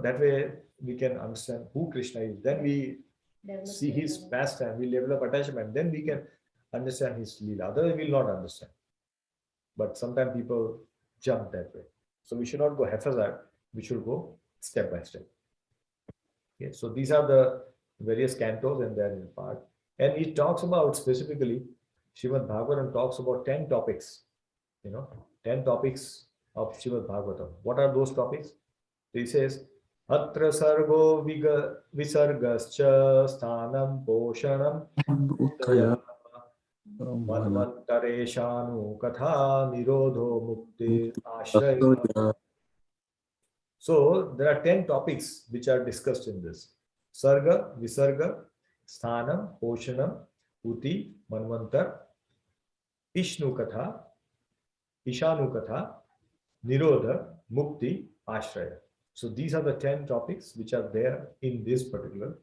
That way we can understand who Krishna is. Then we see his pastime, we develop attachment. Then we can understand his Leela. Otherwise, we will not understand. But sometimes people jump that way. So we should not go haphazard. We should go step by step. Okay, so these are the various cantos and there is part. And it talks about specifically, Srimad Bhagavatam talks about 10 topics. 10 topics of Srimad Bhagavatam. What are those topics? He says, Atra sargo visargascha sthanam poshanam Uttaya. manvantareshanu katha nirodho mukti ashraya. So there are 10 topics which are discussed in this. Sarga, Visarga, Sthanam, Poshanam, Uti, Manvantar, Ishnu Katha, Ishanu Katha, Nirodha, Mukti, Ashraya. So these are the 10 topics which are there in this particular,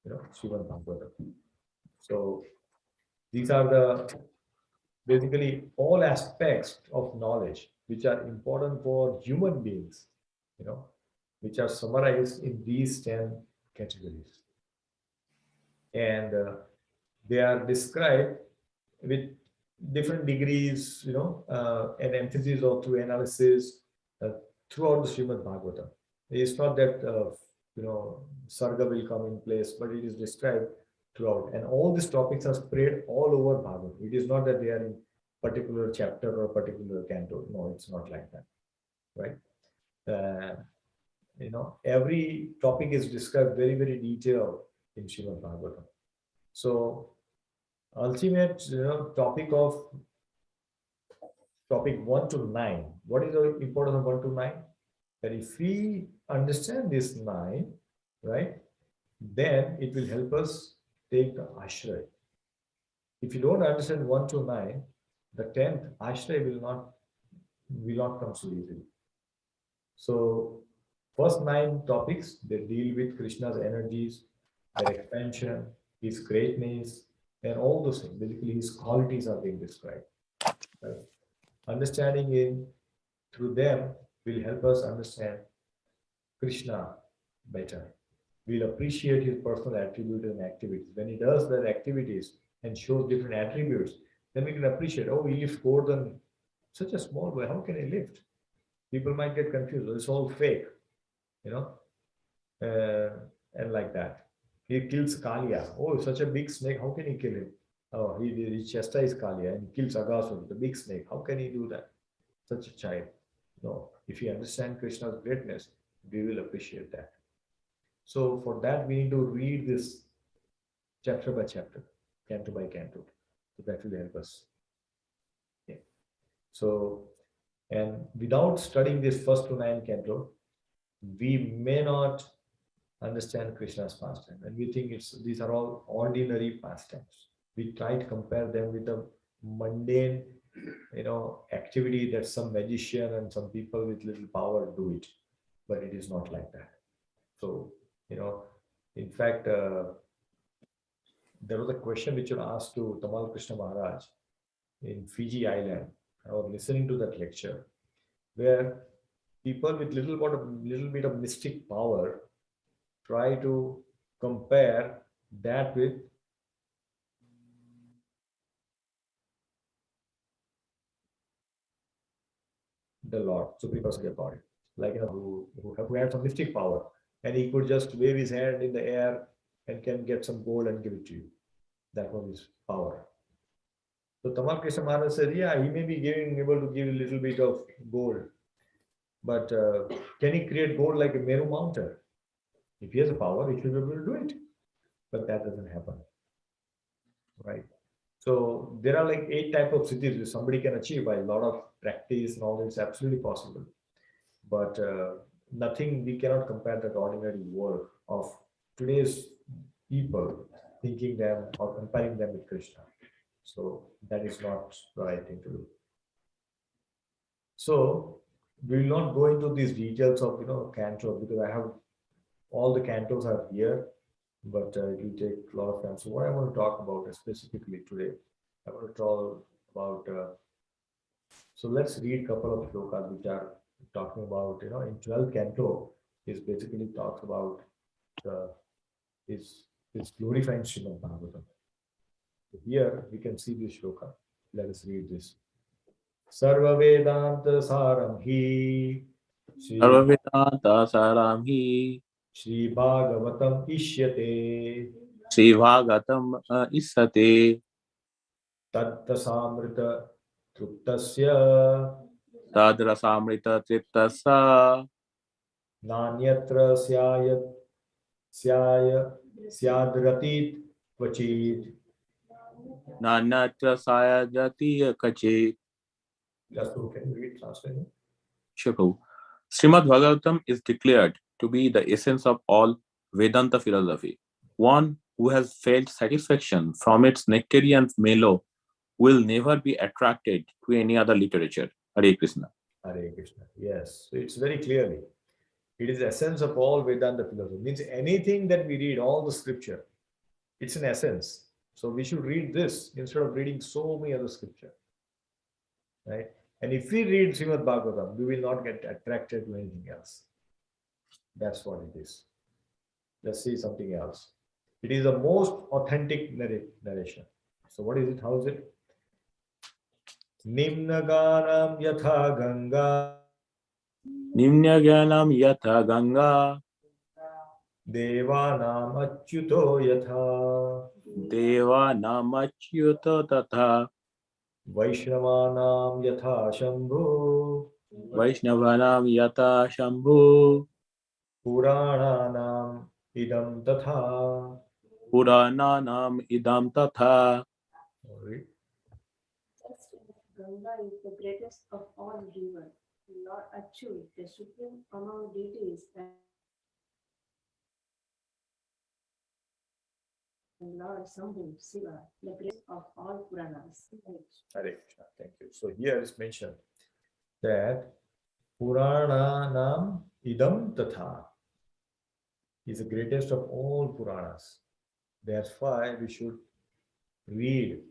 Srimad Bhagavatam. So these are the basically all aspects of knowledge which are important for human beings, which are summarized in these 10 categories. And they are described with different degrees, and emphasis or through analysis throughout the Srimad Bhagavatam. It's not that, Sarga will come in place, but it is described throughout. And all these topics are spread all over Bhagavatam. It is not that they are in particular chapter or particular canto. No, it's not like that, right? Every topic is described very, very detailed in Srimad Bhagavatam. So, ultimate, topic 1 to 9. What is the importance of 1 to 9? That if we understand this 9, right, then it will help us take the ashraya. If you don't understand 1 to 9, the 10th ashraya will not come so easily. So first 9 topics, they deal with Krishna's energies, their expansion, his greatness, and all those things. Basically, his qualities are being described. Right? Understanding him through them will help us understand Krishna better. We'll appreciate his personal attributes and activities. When he does their activities and shows different attributes, then we can appreciate, oh, he lifts more than such a small boy. How can he lift? People might get confused. It's all fake, and like that. He kills Kalia. Oh, such a big snake. How can he kill him? Oh, he chastised Kalia and kills Aghasura, the big snake. How can he do that? Such a child. No. If you understand Krishna's greatness, we will appreciate that. So for that, we need to read this chapter by chapter, canto by canto. So that will help us. Okay. So And without studying this first to 9 canto, we may not understand Krishna's pastime. And we think these are all ordinary pastimes. We try to compare them with a mundane, activity that some magician and some people with little power do it. But it is not like that. So, in fact, there was a question which was asked to Tamal Krishna Maharaj in Fiji Island. I was listening to that lecture where people with little bit of mystic power try to compare that with the Lord, Supreme Personality of God, like who had some mystic power, and he could just wave his hand in the air and can get some gold and give it to you. That was his power. So Tamal Krishna Maharaj said, yeah, he may be able to give a little bit of gold, but can he create gold like a Meru mountain? If he has a power, he should be able to do it. But that doesn't happen, right? So there are like 8 types of siddhis which somebody can achieve by a lot of practice and all. It's absolutely possible. But nothing, we cannot compare that ordinary work of today's people thinking them or comparing them with Krishna. So that is not the right thing to do. So we will not go into these details of canto, because I have all the cantos are here, but it will take a lot of time. So what I want to talk about specifically today, I want to talk about. So let's read a couple of shlokas which are talking about, in 12th canto, is basically talks about is glorifying Srimad Bhagavatam. So here we can see this shloka. Let us read this. Sarva Vedanta Saram Hi Sarvavedanta Saram hi Shri Bhagavatam Ishyate Srivagatam Isate Tatta Samrita Truptasya Tadrasamrita Triptasa Nanyatra Syadratit Kvachit. Nanatra Sayajati Kache. Just can you read translation? Shukru. Srimad Bhagavatam is declared to be the essence of all Vedanta philosophy. One who has felt satisfaction from its nectarian mellow will never be attracted to any other literature. Hare Krishna. Hare Krishna. Yes. So it's very clearly. It is the essence of all Vedanta philosophy. Means anything that we read, all the scripture, it's an essence. So we should read this instead of reading so many other scripture. Right? And if we read Srimad Bhagavatam, we will not get attracted to anything else. That's what it is. Let's see something else. It is the most authentic narration. So what is it? How is it? Nimnaganam yatha ganga Nimnyaganam yatha ganga devanam achyuto yatha deva namachyuta tatha Vaishnavanam yatha shambhu Vaishnavanam yata shambhu Purananam idam tatha. Purananam idam tatha. Ganga is the greatest of all rivers. Lord Achyut, the supreme among deities, and Lord Sambhu, Shiva, the greatest of all Puranas. Hare Krishna. Thank you. So here is mentioned that Purananam idam tatha is the greatest of all Puranas. That's why we should read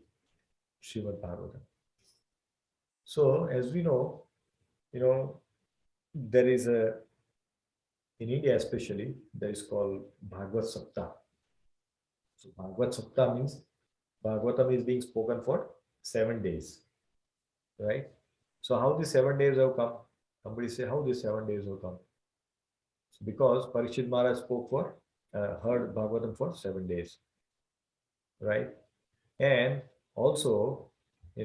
Srimad Bhagavatam. So as we know, there is in India especially, there is called Bhagavad Saptah. So Bhagavad Saptah means Bhagavatam is being spoken for 7 days, right? So how these 7 days have come? Somebody say how these 7 days have come? So because Parikshit Maharaj heard Bhagavatam for 7 days, right? And also, we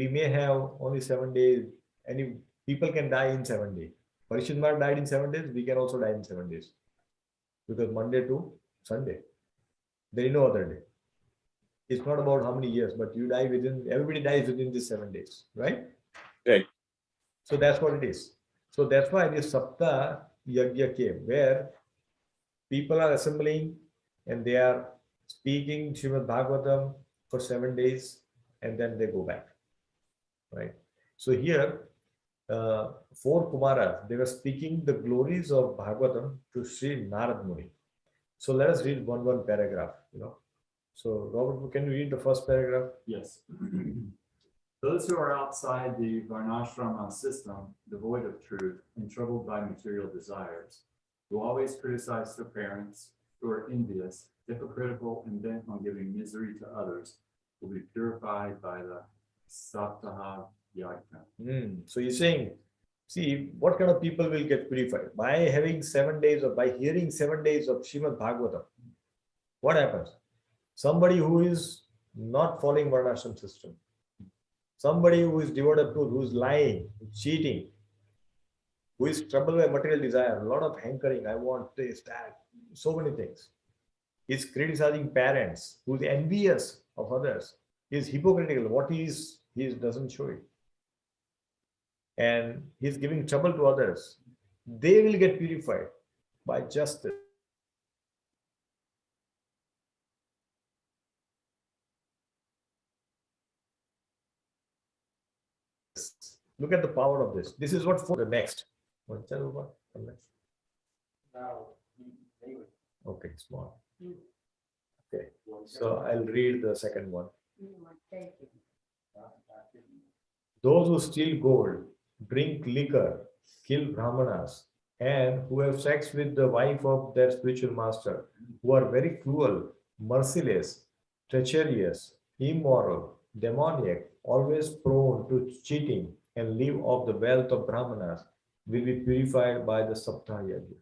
may have only 7 days. Any people can die in 7 days. Parikshit Maharaj died in 7 days. We can also die in 7 days, because Monday to Sunday, there is no other day. It's not about how many years, but you die within, everybody dies within these 7 days, right? Right. So that's what it is. So that's why this Sapta Yajna came, where people are assembling and they are speaking Srimad Bhagavatam for 7 days and then they go back, right? So here, 4 Kumaras, they were speaking the glories of Bhagavatam to Sri Narad Muni. So let us read one paragraph, So Robert, can you read the first paragraph? Yes. Those who are outside the Varnashrama system, devoid of truth and troubled by material desires, who always criticize their parents, who are envious, hypocritical, and bent on giving misery to others, will be purified by the Saptaha Yajna. So he's saying, see, what kind of people will get purified? By having 7 days or by hearing 7 days of Srimad Bhagavatam, what happens? Somebody who is not following Varnashram system, somebody who is devoid of truth, who is lying, cheating, who is troubled by material desire, a lot of hankering, I want this, that, so many things. He's criticizing parents, who is envious of others. He is hypocritical. What he is, he doesn't show it. And he's giving trouble to others. They will get purified by justice. Look at the power of this. This is what for the next. Okay, small. Okay, so I'll read the second one. Those who steal gold, drink liquor, kill brahmanas, and who have sex with the wife of their spiritual master, who are very cruel, merciless, treacherous, immoral, demoniac, always prone to cheating, and live off the wealth of brahmanas, will be purified by the Sapta Yajna.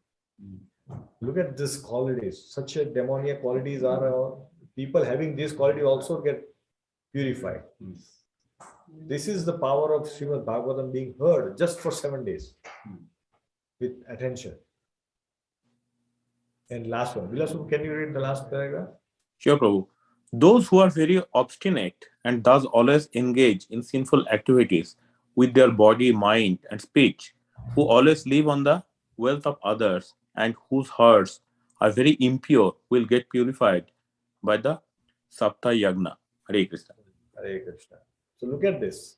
Look at these qualities. Such a demoniac qualities are people having these qualities also get purified. This is the power of Srimad Bhagavatam being heard just for 7 days with attention. And last one. Vilasu, can you read the last paragraph? Sure, Prabhu. Those who are very obstinate and thus always engage in sinful activities with their body, mind, and speech, who always live on the wealth of others and whose hearts are very impure, will get purified by the Sapta Yagna. Hare Krishna. Hare Krishna. So look at this.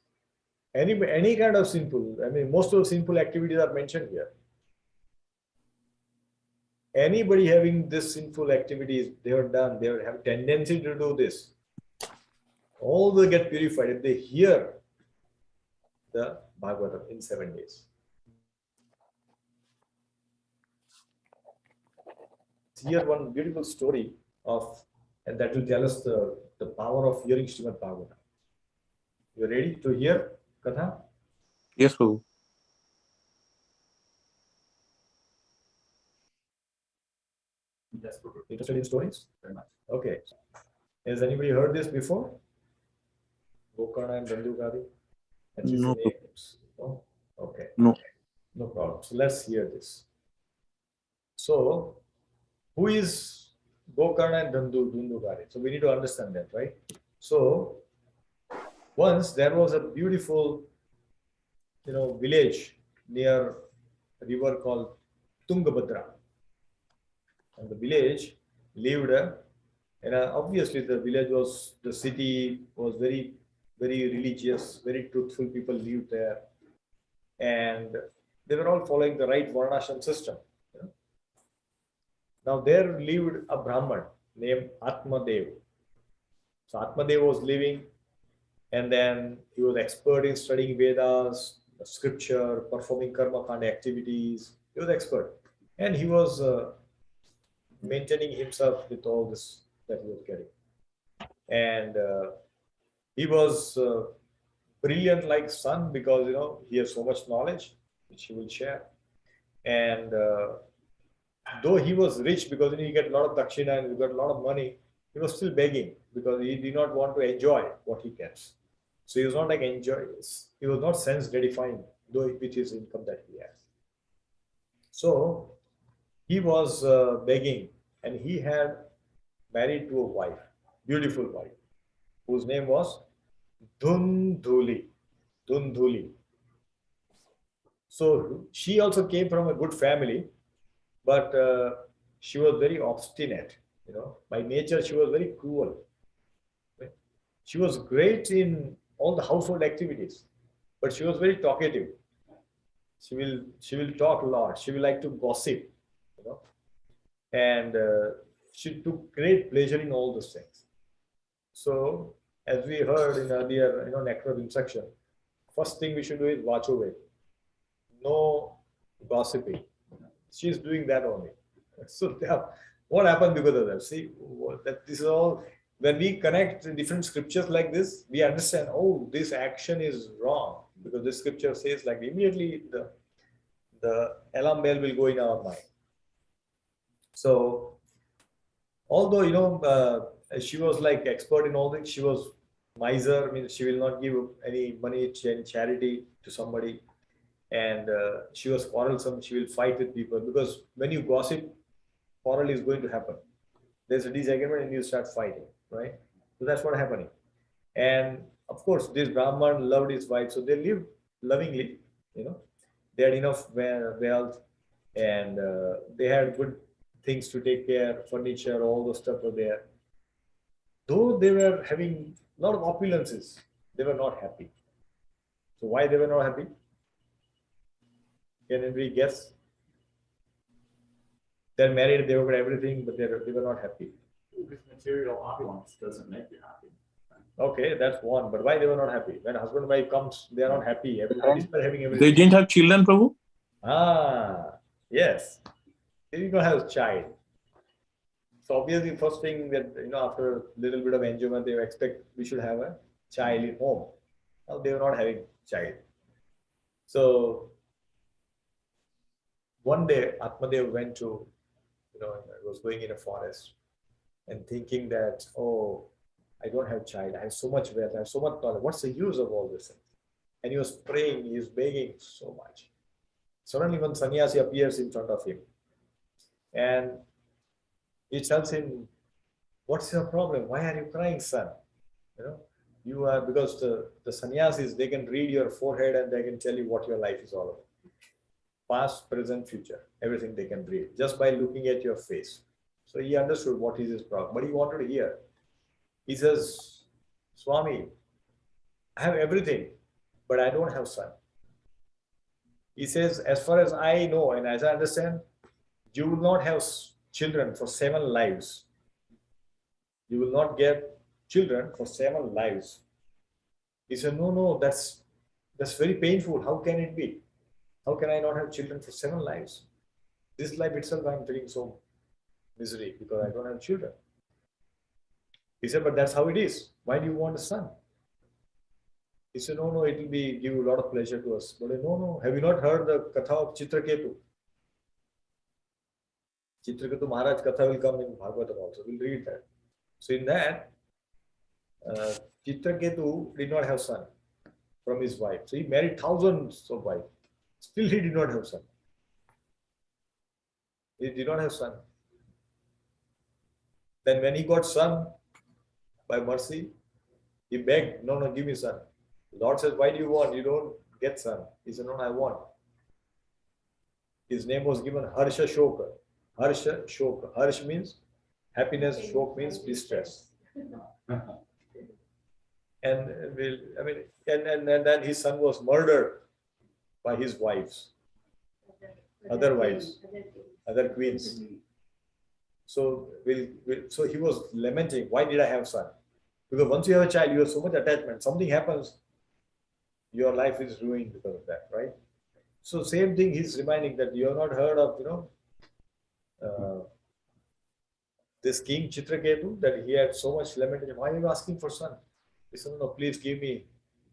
Any kind of sinful, most of the sinful activities are mentioned here. Anybody having this sinful activities, they are done, they have tendency to do this. All will get purified if they hear the Bhagavatam in 7 days. Here one beautiful story of, and that will tell us the power of hearing Srimad Bhagavatam. You ready to hear Katha? Yes, Prabhu. Yes, Interested in stories? very much. Okay. Has anybody heard this before? Gokarna and Bandhukadi? No. No? Okay. No. No problem. So let's hear this. So, who is Gokarna and Dandukari? So we need to understand that, right? So, once there was a beautiful, village near a river called Tungabhadra. And the village lived, and obviously the city was very, very religious, very truthful people lived there. And they were all following the right Varnashram system. Now there lived a Brahman named Atmadev. So Atmadev was living, and then he was expert in studying Vedas, scripture, performing karma kind activities. He was expert. And he was maintaining himself with all this that he was getting. And he was brilliant like sun because, he has so much knowledge, which he will share. And though he was rich because he got a lot of dakshina and he got a lot of money, he was still begging because he did not want to enjoy what he gets. So he was not like he was not sense gratifying, though with his income that he has. So he was begging, and he had married to a wife, beautiful wife. whose name was Dhundhuli. Dhundhuli. So she also came from a good family, but she was very obstinate. By nature she was very cruel. Right? She was great in all the household activities, but she was very talkative. She will talk a lot. She will like to gossip, and she took great pleasure in all those things. So, as we heard in earlier, nectar of instruction, first thing we should do is watch over it. No gossiping. She's doing that only. So, what happened because of that? See, this is all. When we connect different scriptures like this, we understand. Oh, this action is wrong because this scripture says like immediately the alarm bell will go in our mind. So, although she was like expert in all things, she was miser. I mean, she will not give any money in charity to somebody, and she was quarrelsome. She will fight with people because when you gossip, quarrel is going to happen. There's a disagreement and you start fighting, right? So that's what happening. And of course, this Brahman loved his wife, so they lived lovingly. They had enough wealth, and they had good things to take care, furniture, all those stuff were there. Though they were having a lot of opulences, they were not happy. So why they were not happy? Can anybody guess? They're married, they've got everything, but they were not happy. Because material opulence doesn't make you happy. Okay, that's one. But why they were not happy? When husband and wife comes, they are not happy. Everybody's having everything. They didn't have children, Prabhu? Yes. They did not have a child. So obviously, first thing that after a little bit of enjoyment, they expect we should have a child in home. Now they were not having child. So one day, Atmadev went to, was going in a forest and thinking that, oh, I don't have child. I have so much wealth. I have so much knowledge. What's the use of all this? And he was praying. He was begging so much. Suddenly, one sannyasi appears in front of him, and he tells him, "What's your problem? Why are you crying, son? You are because the sannyasis, they can read your forehead and they can tell you what your life is all about. Past, present, future, everything they can read just by looking at your face." So he understood what is his problem, but he wanted to hear. He says, "Swami, I have everything, but I don't have son." He says, "As far as I know and as I understand, you will not have children for 7 lives. You will not get children for 7 lives." He said, no, that's very painful. How can it be? How can I not have children for 7 lives? This life itself, I'm feeling so misery because I don't have children. He said, "But that's how it is. Why do you want a son?" He said, no, it will give a lot of pleasure to us. But no, have you not heard the Katha of Chitraketu? Chitraketu Maharaj Katha will come in Bhagavatam also. We'll read that. So in that, Chitraketu did not have son from his wife. So he married thousands of wives. Still he did not have son. He did not have son. Then when he got son, by mercy, he begged, no, give me son. The Lord says, "Why do you want? You don't get son." He said, "No, I want." His name was given Harsha Shoka. Harsha Shoka. Harsh means happiness, Shok means distress. And then his son was murdered by his wives, other wives, other queens. So so he was lamenting, "Why did I have son?" Because once you have a child, you have so much attachment. Something happens, your life is ruined because of that, right? So same thing, he's reminding that you have not heard of, this king Chitraketu, that he had so much lamentation. "Why are you asking for son?" He said, "No, please give me.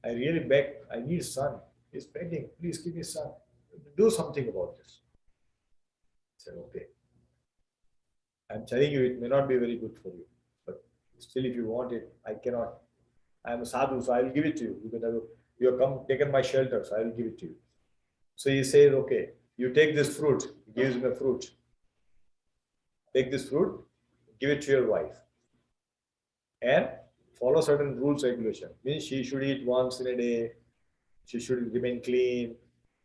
I really beg. I need son." He's begging, "Please give me son. Do something about this." He said, "Okay. I'm telling you, it may not be very good for you, but still, if you want it, I cannot. I'm a sadhu, so I will give it to you because you have taken my shelter, so I will give it to you." So he says, "Okay, you take this fruit." He gives him a fruit. "Take this fruit, give it to your wife, and follow certain rules, regulation. Means she should eat once in a day, she should remain clean,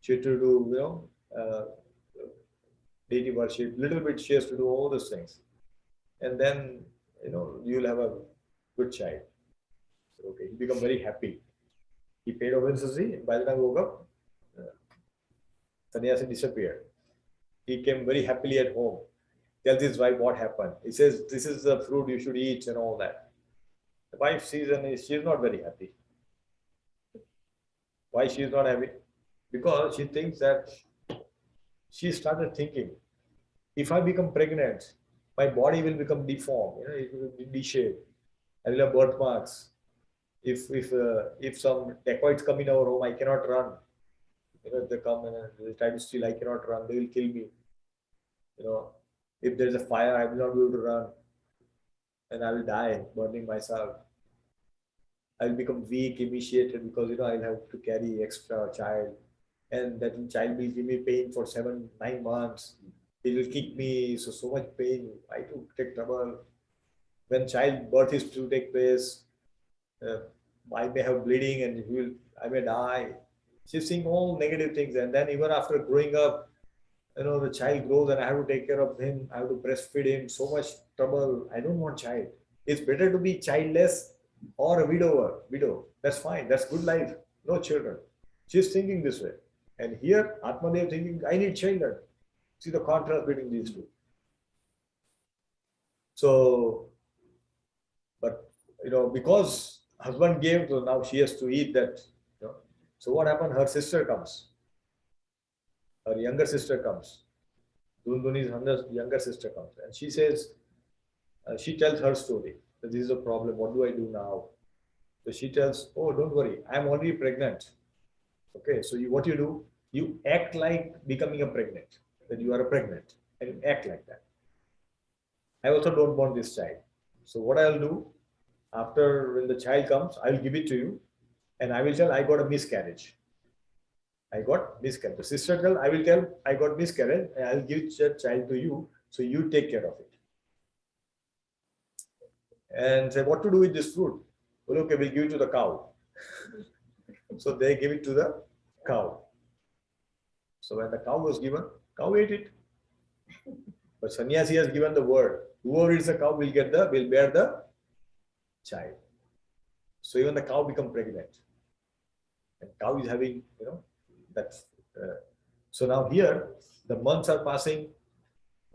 she should do, deity worship, little bit she has to do all those things. And then, you'll have a good child. So, okay, he become very happy. He paid obeisancy. By the time he woke up, sannyasi disappeared. He came very happily at home. Tells his wife what happened. He says, this is the fruit you should eat and all that. The wife sees and she's not very happy. Why she is not happy? Because she thinks that she started thinking, if I become pregnant, my body will become deformed, it will be D-shaped. I will have birthmarks. If some dacoits come in our home, I cannot run. If they come and they try to steal, I cannot run. They will kill me. If there is a fire, I will not be able to run, and I will die burning myself. I will become weak, emaciated because I'll have to carry extra child, and that child will give me pain for 7-9 months. It will kick me, so much pain. I do take trouble. When childbirth is to take place, I may have bleeding and I may die. She's seeing all negative things, and then even after growing up, the child grows and I have to take care of him. I have to breastfeed him. So much trouble. I don't want child. It's better to be childless or a widow. That's fine. That's good life. No children. She's thinking this way. And here, Atmadev thinking, I need children. See the contrast between these two. So, but, because husband gave, so now she has to eat that. So what happened? Her sister comes. Her younger sister comes. Dunduni's younger sister comes. And she says, she tells her story. That this is a problem. What do I do now? So she tells, oh, don't worry. I'm already pregnant. Okay, so what you do, you act like becoming a pregnant. That you are a pregnant. And you act like that. I also don't want this child. So what I'll do, after when the child comes, I'll give it to you. And I will tell, I got a miscarriage. I got miscarriage. The sister tells, I will tell, I got miscarriage. And I'll give that child to you. So you take care of it. And say, what to do with this fruit? Well, okay, we'll give it to the cow. So they give it to the cow. So when the cow was given, cow ate it. But sannyasi has given the word. Whoever eats the cow will bear the child. So even the cow become pregnant. And cow is having, that. So now here, the months are passing.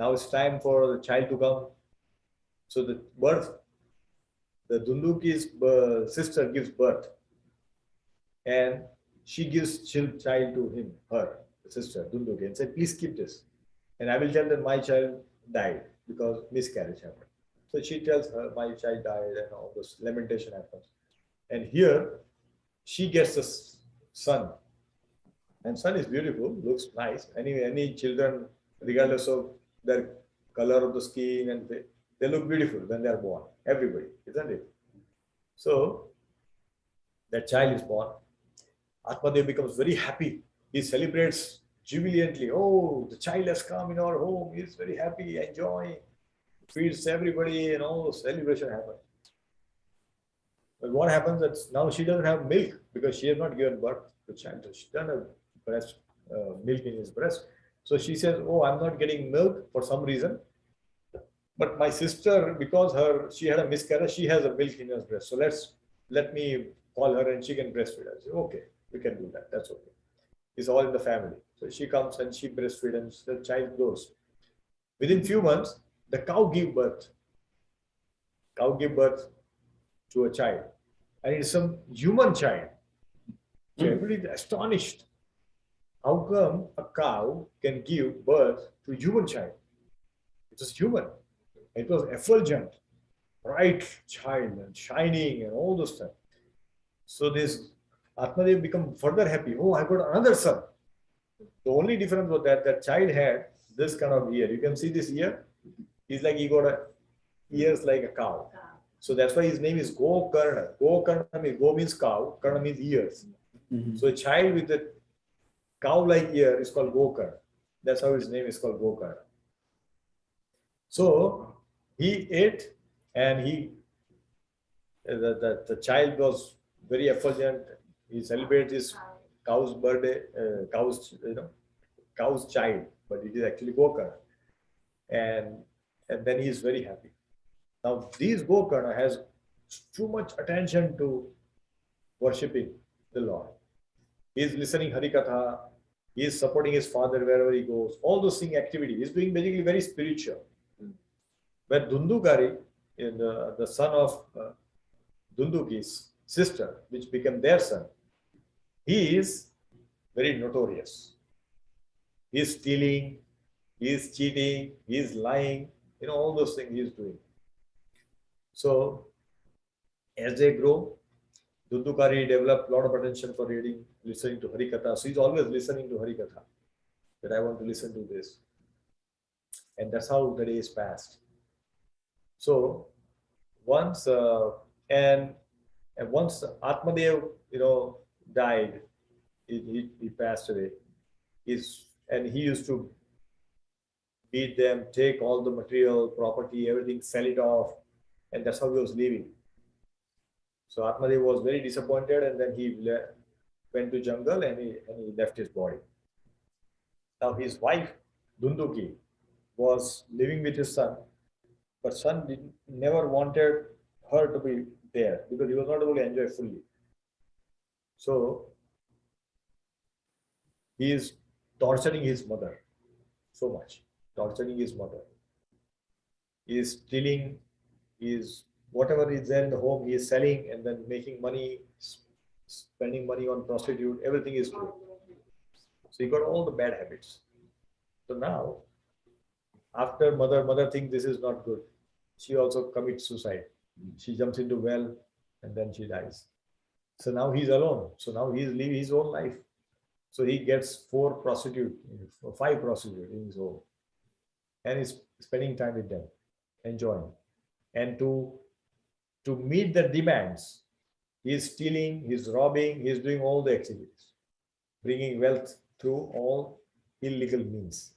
Now it's time for the child to come. So the Dunduki's sister gives birth. And she gives child to her, the sister, Dunduki, and said, please keep this. And I will tell that my child died because miscarriage happened. So she tells her, my child died, and all this lamentation happens. And here, she gets a son. And son is beautiful, looks nice. Any children, regardless of their color of the skin, and they look beautiful when they are born. Everybody, isn't it? So, that child is born. Atmadev becomes very happy. He celebrates jubilantly. Oh, the child has come in our home. He is very happy, enjoying, feeds everybody, and all celebration happens. But what happens is now she doesn't have milk because she has not given birth to the child. She doesn't have milk in his breast. So she says, oh, I'm not getting milk for some reason. But my sister, because she had a miscarriage, she has a milk in her breast. So let me call her and she can breastfeed. I say, okay, we can do that. That's okay. It's all in the family. So she comes and she breastfeeds and the child grows. Within few months, the cow gives birth. Cow gives birth to a child. And it's some human child. So everybody is astonished. How come a cow can give birth to a human child? It was human. It was effulgent, bright child and shining and all those stuff. So this Atmadev become further happy. Oh, I got another son. The only difference was that child had this kind of ear. You can see this ear. He's like he got ears like a cow. So that's why his name is Gokarna. Gokarna means Go means cow. Karna means ears. Mm-hmm. So a child with a cow-like ear is called Gokarna. That's how his name is called Gokarna. So he ate and he the child was very effulgent. He celebrates his cow's birthday, cow's child, but it is actually Gokarna. And then he is very happy. Now, these Gokarna has too much attention to worshipping the Lord. He is listening Harikatha. He is supporting his father wherever he goes. All those thing activity. He is doing basically very spiritual. When Dundukari, the son of Dunduki's sister, which became their son, he is very notorious. He is stealing, he is cheating, he is lying, all those things he is doing. So, as they grow, Dundukari developed a lot of attention for reading, listening to Harikatha. So, he's always listening to Harikatha, that I want to listen to this. And that's how the days passed. So, once once Atmadev, died, he passed away. And he used to beat them, take all the material, property, everything, sell it off, and that's how he was living. So Atmadev was very disappointed, and then he went to jungle and he left his body. Now his wife Dunduki was living with his son, but son never wanted her to be there because he was not able to enjoy fully. So he is torturing his mother so much, torturing his mother. He is stealing, whatever is there in the home, he is selling and then making money, spending money on prostitute, everything is good. So he got all the bad habits. So now, after mother thinks this is not good, she also commits suicide. She jumps into well and then she dies. So now he's alone. So now he's living his own life. So he gets 5 prostitutes in his home. And he's spending time with them, enjoying. And to meet the demands, he's stealing, he's robbing, he's doing all the activities, bringing wealth through all illegal means.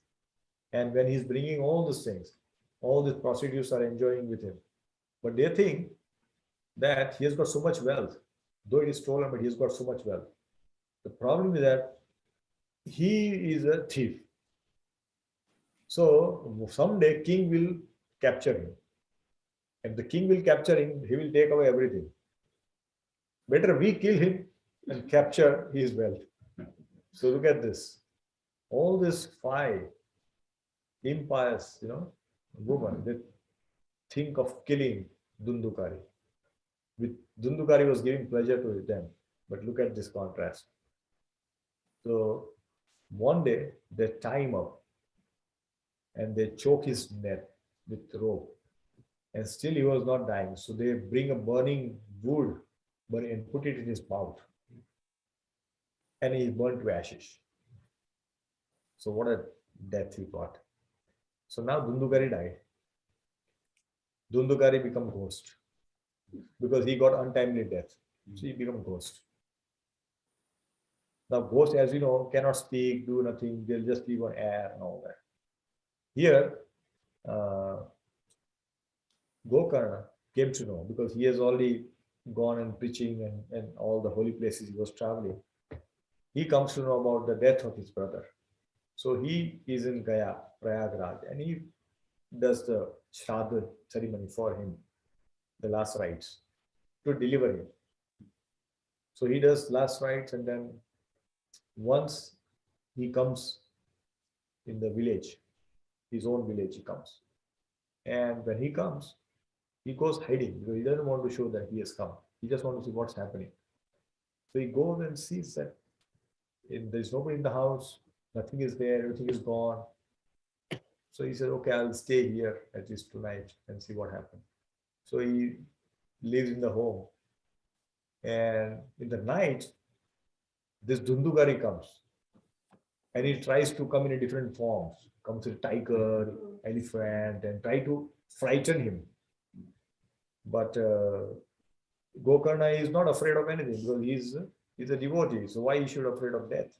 And when he's bringing all these things, all these prostitutes are enjoying with him. But they think that he has got so much wealth, though it is stolen, but he's got so much wealth. The problem is that he is a thief. So someday king will capture him. If the king will capture him, he will take away everything. Better we kill him and capture his wealth. So look at this. All these 5 impious, women, they think of killing Dundukari. Dundukari was giving pleasure to them. But look at this contrast. So one day they tie him up and they choke his neck with rope. And still he was not dying. So they bring a burning wood and put it in his mouth. And he is burnt to ashes. So what a death he got. So now Dundukari died. Dundukari became ghost. Because he got untimely death. So he became ghost. Now ghosts, as you know, cannot speak, do nothing. They'll just live on air and all that. Here, Gokarna came to know because he has already gone and preaching and all the holy places he was traveling. He comes to know about the death of his brother. So he is in Gaya, Prayagraj, and he does the Shraddha ceremony for him, the last rites, to deliver him. So he does last rites, and then once he comes in the village, his own village he comes. And when he comes, he goes hiding because he doesn't want to show that he has come. He just wants to see what's happening. So he goes and sees that there's nobody in the house, nothing is there, everything is gone. So he said, okay, I'll stay here at least tonight and see what happens. So he lives in the home. And in the night, this Dundukari comes. And he tries to come in different forms. Comes as a tiger, elephant, and try to frighten him. But Gokarna is not afraid of anything because he's a devotee. So why he should be afraid of death?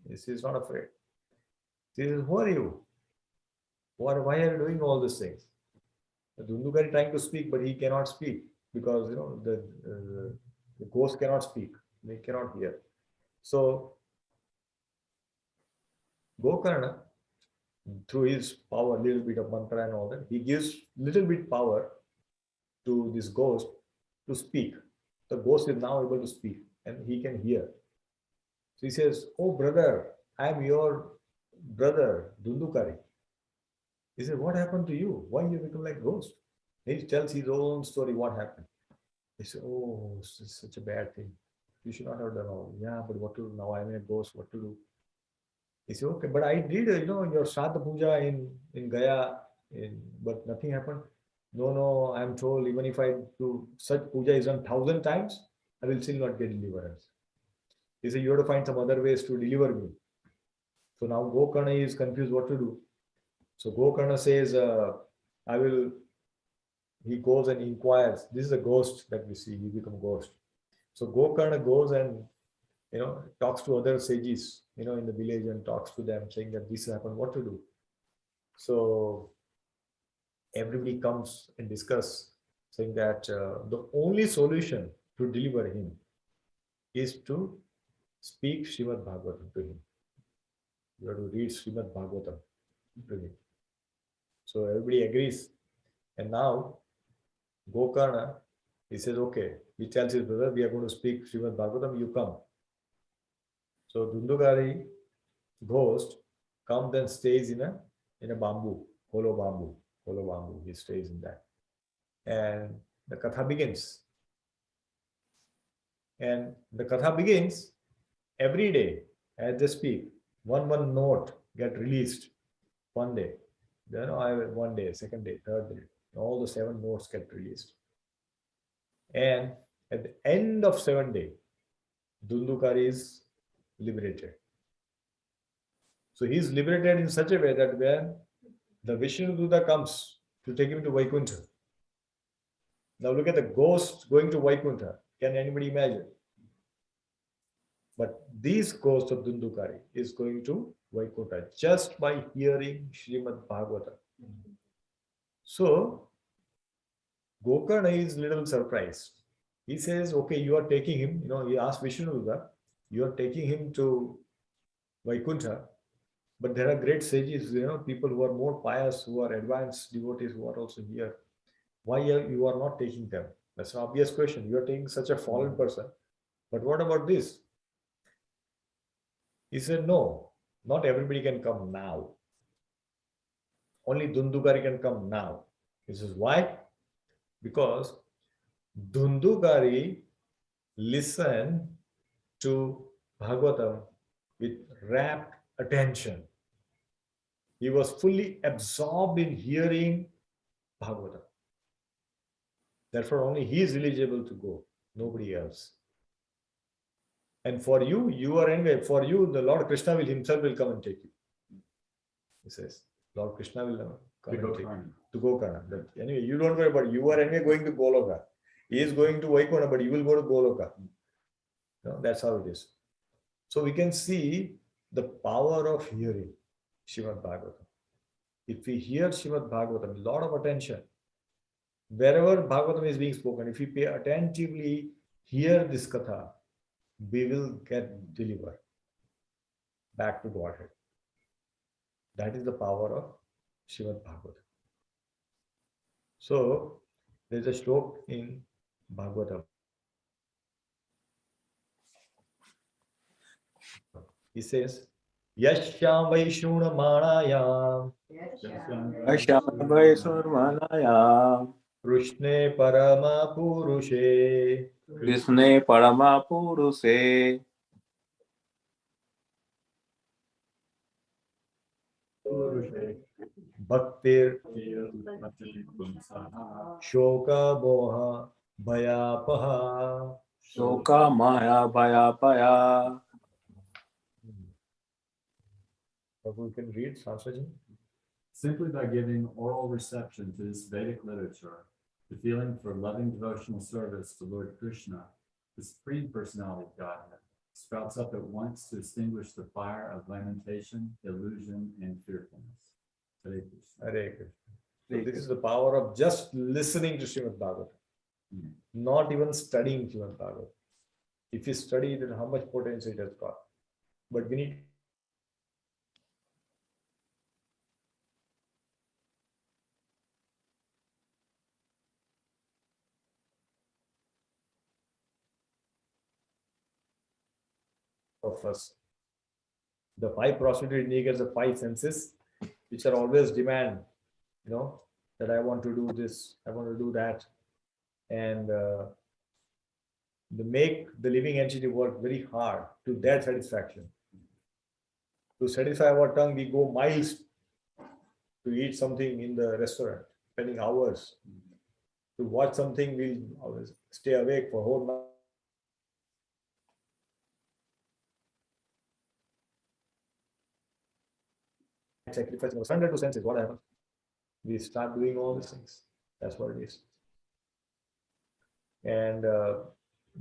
He's not afraid. He says, who are you? Why are you doing all these things? The Dundukari trying to speak, but he cannot speak. because the ghost cannot speak, they cannot hear. So Gokarna, through his power, little bit of mantra and all that, he gives little bit power to this ghost to speak. The ghost is now able to speak and he can hear. So he says, "Oh brother, I am your brother, Dundukari." He said, "What happened to you? Why you become like ghost?" He tells his own story, what happened. He said, "Oh, this is such a bad thing. You should not have done all." "Yeah, but what to do now? I'm a ghost, what to do?" He said, "Okay, but I did, your Shraddha Puja in Gaya, but nothing happened." No, I'm told even if I do such puja is done 1,000 times, I will still not get deliverance. He said, "You have to find some other ways to deliver me." So now Gokarna is confused what to do. So Gokarna says, he goes and inquires. This is a ghost that we see, he become ghost. So Gokarna goes and, talks to other sages, in the village and talks to them saying that this happened, what to do. So everybody comes and discuss saying that the only solution to deliver him is to speak Srimad Bhagavatam to him. You have to read Srimad Bhagavatam to him. So everybody agrees. And now Gokarna, he says, okay, he tells his brother, we are going to speak Srimad Bhagavatam, you come. So Dundugari ghost comes and stays in a bamboo, hollow bamboo. He stays in that. And the katha begins. And the katha begins every day as they speak. One note get released one day. One day, second day, third day. All the 7 notes get released. And at the end of 7th day, Dundukari is liberated. So he is liberated in such a way that when the Vishnu Duta comes to take him to Vaikuntha. Now look at the ghost going to Vaikuntha. Can anybody imagine? But this ghost of Dundukari is going to Vaikuntha just by hearing Srimad Bhagavatam. So Gokarna is a little surprised. He says, okay, you are taking him, he asked Vishnu, you are taking him to Vaikuntha, but there are great sages, people who are more pious, who are advanced devotees who are also here. Why you are not taking them? That's an obvious question. You are taking such a fallen person. But what about this? He said, no, not everybody can come now. Only Dundugari can come now. He says, why? Because Dundugari listened to Bhagavatam with rapt attention. He was fully absorbed in hearing Bhagavatam. Therefore, only he is eligible to go, nobody else. And for you are anyway, for you, the Lord Krishna himself will come and take you. He says, Lord Krishna will come and take you to Gokarna. Anyway, you don't worry about it. You are anyway going to Goloka. He is going to Vaikuntha, but you will go to Goloka. That's how it is. So we can see the power of hearing Srimad Bhagavatam. If we hear Srimad Bhagavatam, a lot of attention, wherever Bhagavatam is being spoken, if we pay attentively, hear this katha, we will get delivered back to Godhead. That is the power of Srimad Bhagavatam. So, there is a shlok in Bhagavatam. He says, Yashyam Vaishuna Manayam Krishne Parama Purushe Krishne Parama Puruse Bhaktir Shoka Moha Bhayapaha. Shoka Maya Bhaya Paya. Prabhu, you can read Sansaji. Simply by giving oral reception to this Vedic literature, the feeling for loving devotional service to Lord Krishna, the Supreme Personality of Godhead, sprouts up at once to extinguish the fire of lamentation, illusion, and fearfulness. Hare Krishna. Hare Krishna. So this is the power of just listening to Srimad Bhagavatam. not even studying Srimad Bhagavatam. If you study, then how much potential it has got. But we need of us. The five prostitute indicators the five senses, which are always demand, that I want to do this, I want to do that. And they make the living entity work very hard to their satisfaction. To satisfy our tongue, we go miles to eat something in the restaurant, spending hours. To watch something, we'll always stay awake for whole night. Sacrificing surrender to senses, what happens? We start doing all these things. That's what it is. And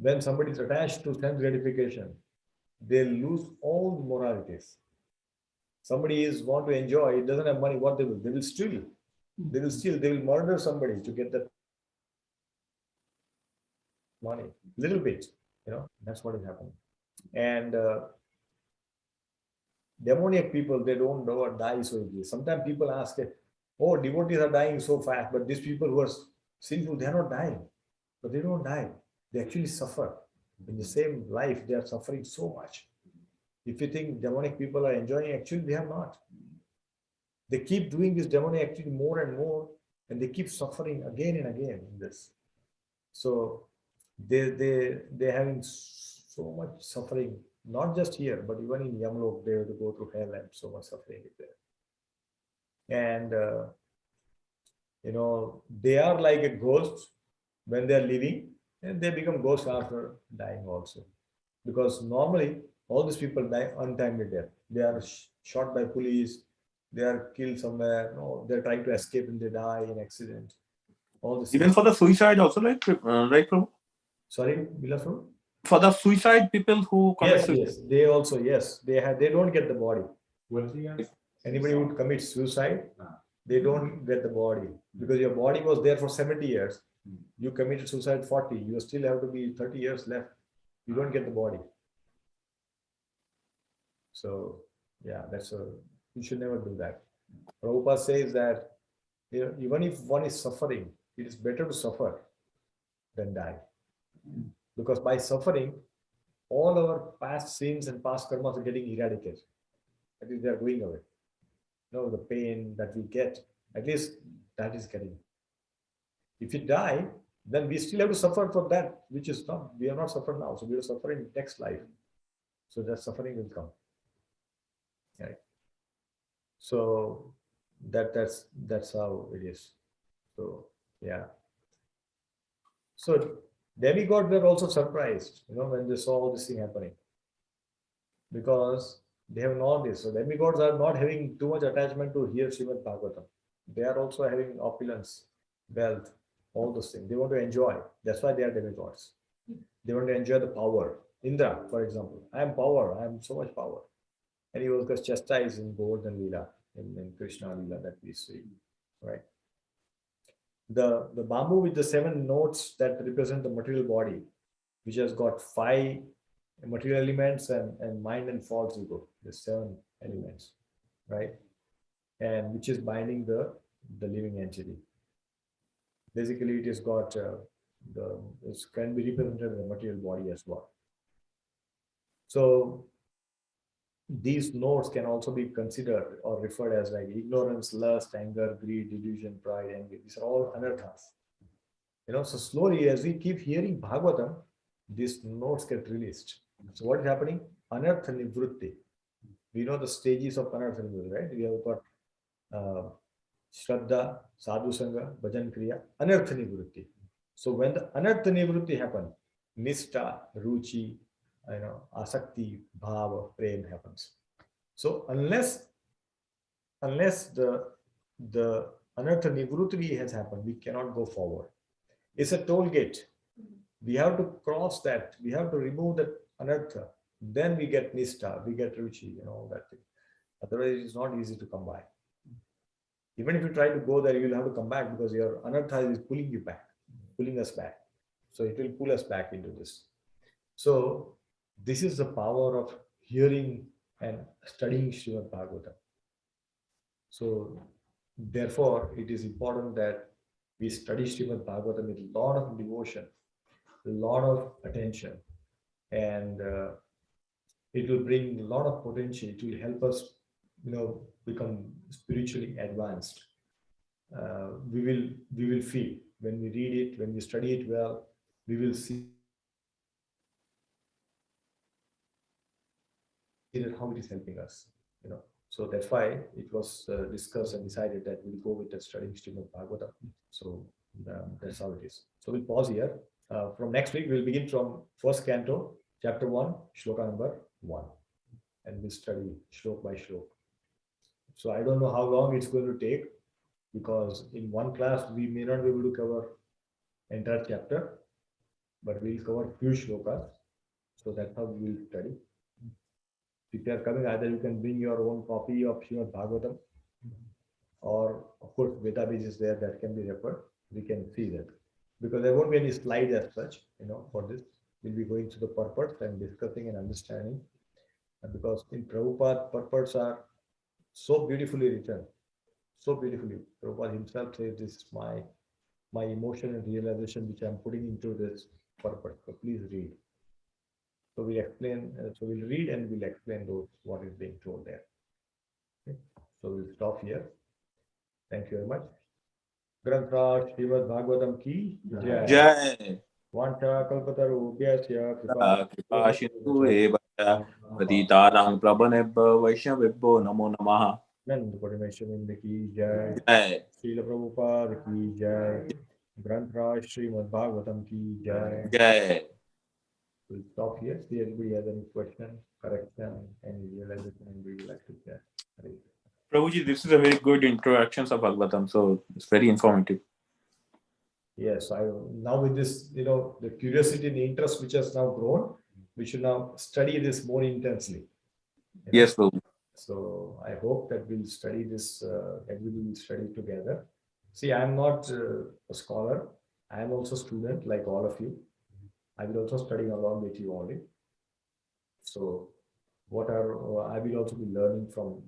when somebody is attached to sense gratification, they lose all the moralities. Somebody is want to enjoy, it doesn't have money, what they will? They will steal. They will steal, they will murder somebody to get that money. Little bit, that's what is happening. And demoniac people, they don't know or die so easily. Sometimes people ask, oh, devotees are dying so fast, but these people who are sinful, they are not dying. But they don't die. They actually suffer. In the same life, they are suffering so much. If you think demonic people are enjoying, actually they are not. They keep doing this demonic activity more and more, and they keep suffering again and again in this. So they're having so much suffering, not just here, but even in Yamlok, they have to go through hell and so much suffering is there. And they are like a ghost when they are living, and they become ghosts after dying also. Because normally all these people die untimely death. They are shot by police, they are killed somewhere, they're trying to escape and they die in accident. All this. Even for the suicide also, right, Prabhu? Sorry, Bilafru? For the suicide people who commit suicide. Yes, they also, they don't get the body. What is he on? Anybody who commits suicide, they don't get the body because your body was there for 70 years. You committed suicide 40, you still have to be 30 years left. You don't get the body. So, yeah, you should never do that. Prabhupada says that even if one is suffering, it is better to suffer than die. Because by suffering, all our past sins and past karmas are getting eradicated. That is, they are going away. The pain that we get, at least that is getting. If you die, then we still have to suffer for that, which is not, we are not suffering now. So we will suffer in next life. So that suffering will come. Right. So that's how it is. So yeah. So demigods were also surprised, when they saw all this thing happening. Because they have known this. So demigods are not having too much attachment to hear Srimad Bhagavatam. They are also having opulence, wealth, all those things. They want to enjoy. That's why they are demigods. They want to enjoy the power. Indra, for example, I am power. I am so much power. And he was chastised in Govardhan Leela, in Krishna Leela that we see, right? The bamboo with the 7 notes that represent the material body, which has got 5 material elements and mind and false ego, the 7 elements, right? And which is binding the living entity. Basically, it has got it can be represented in the material body as well. So these notes can also be considered or referred as like ignorance, lust, anger, greed, delusion, pride, envy. These are all anarthas. So slowly as we keep hearing Bhagavatam, these notes get released. So what is happening? Anartha nivrutti. We know the stages of anartha nivrutti, right? We have got Shraddha, Sadhu Sangha, Bhajan Kriya, Anartha nivrutti. So when the Anartha nivrutti happens, Nishta, Ruchi, Asakti, Bhava, Prem happens. So unless the Anartha nivrutti has happened, we cannot go forward. It's a toll gate. We have to cross that. We have to remove that Anartha. Then we get Nishta, we get Ruchi, all that thing. Otherwise, it's not easy to come by. Even if you try to go there, you'll have to come back because your Anartha is pulling you back, pulling us back. So it will pull us back into this. So this is the power of hearing and studying Srimad Bhagavatam. So therefore, it is important that we study Srimad Bhagavatam with a lot of devotion, a lot of attention, and it will bring a lot of potential. It will help us, become spiritually advanced. We will feel when we read it, when we study it well, we will see that how it is helping us. So that's why it was discussed and decided that we'll go with the studying stream of Bhagavatam. So that's how it is. So we'll pause here. From next week, we'll begin from first canto, chapter 1, shloka number 1, and we'll study shlok by shlok. So I don't know how long it's going to take, because in one class we may not be able to cover entire chapter, but we'll cover few shlokas. So that's how we will study. If you are coming, either you can bring your own copy of Srimad Bhagavatam, or of course Vedabij is there that can be referred. We can see that, because there won't be any slides as such, for this. We'll be going through the purports and discussing and understanding. And because in Prabhupada, purports are so beautifully written, so beautifully. Prabhupada himself says, this is my emotion and realization which I'm putting into this purport. So please read. So we'll explain, so we'll read and we'll explain what is being told there. Okay. So we'll stop here. Thank you very much. Granthra Srimad Bhagavatam ki jai. Jai. Vanta kalpatarubhyasya Kripa Sindhu eva cha Patitanang Prabhanebhyo Vaishnavebhyo Namo Namaha. Nand Parameshwarinda ki jai. Jai. Srila Prabhupada ki jai. Granthra Srimad Bhagavatam ki jai. Jai. We'll stop here. See if anybody has any question, correction, any realization, and we would like to share. Prabhuji, this is a very good introduction of Bhagavatam, so it's very informative. Yes, now with this, the curiosity and the interest which has now grown, we should now study this more intensely. Yes, Prabhuji. So I hope that we'll study this, everybody will study together. See, I'm not a scholar. I'm also a student like all of you. I will also study along with you only. So I will also be learning from,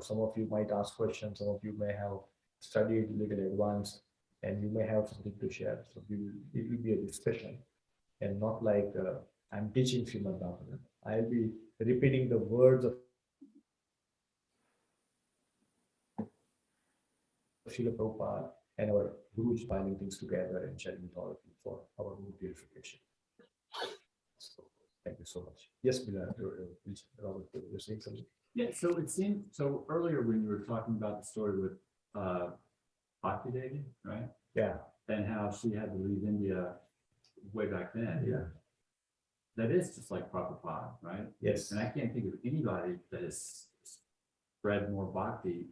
some of you might ask questions, some of you may have studied a little advanced, and you may have something to share. So it will be a discussion, and not like I'm teaching Srimad Bhagavatam. I'll be repeating the words of Srila Prabhupada and our Guruji, piling things together and sharing with all of you for our own purification. So thank you so much. Yes, Bilal, please, Robert, you're saying something. Yeah, so it seemed, so earlier when you were talking about the story with Bhakti Devi, right? Yeah. And how she had to leave India way back then. Yeah. That is just like Prabhupada, right? Yes. And I can't think of anybody that has spread more bhakti,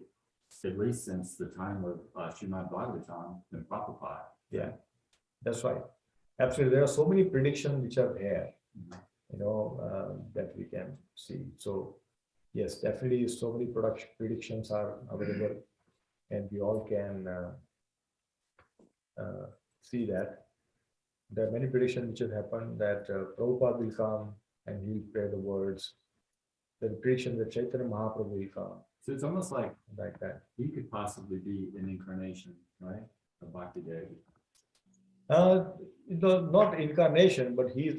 at least since the time of Srimad Bhagavatam, than Prabhupada. Yeah, that's right. Absolutely. There are so many predictions which are there, that we can see. So yes, definitely so many predictions are available, and we all can see that. There are many predictions which have happened that Prabhupada will come and he'll pray the words. The prediction that Chaitanya Mahaprabhu will come. So it's almost like that. He could possibly be an incarnation, right? Of Bhakti Devi. Not incarnation, but he's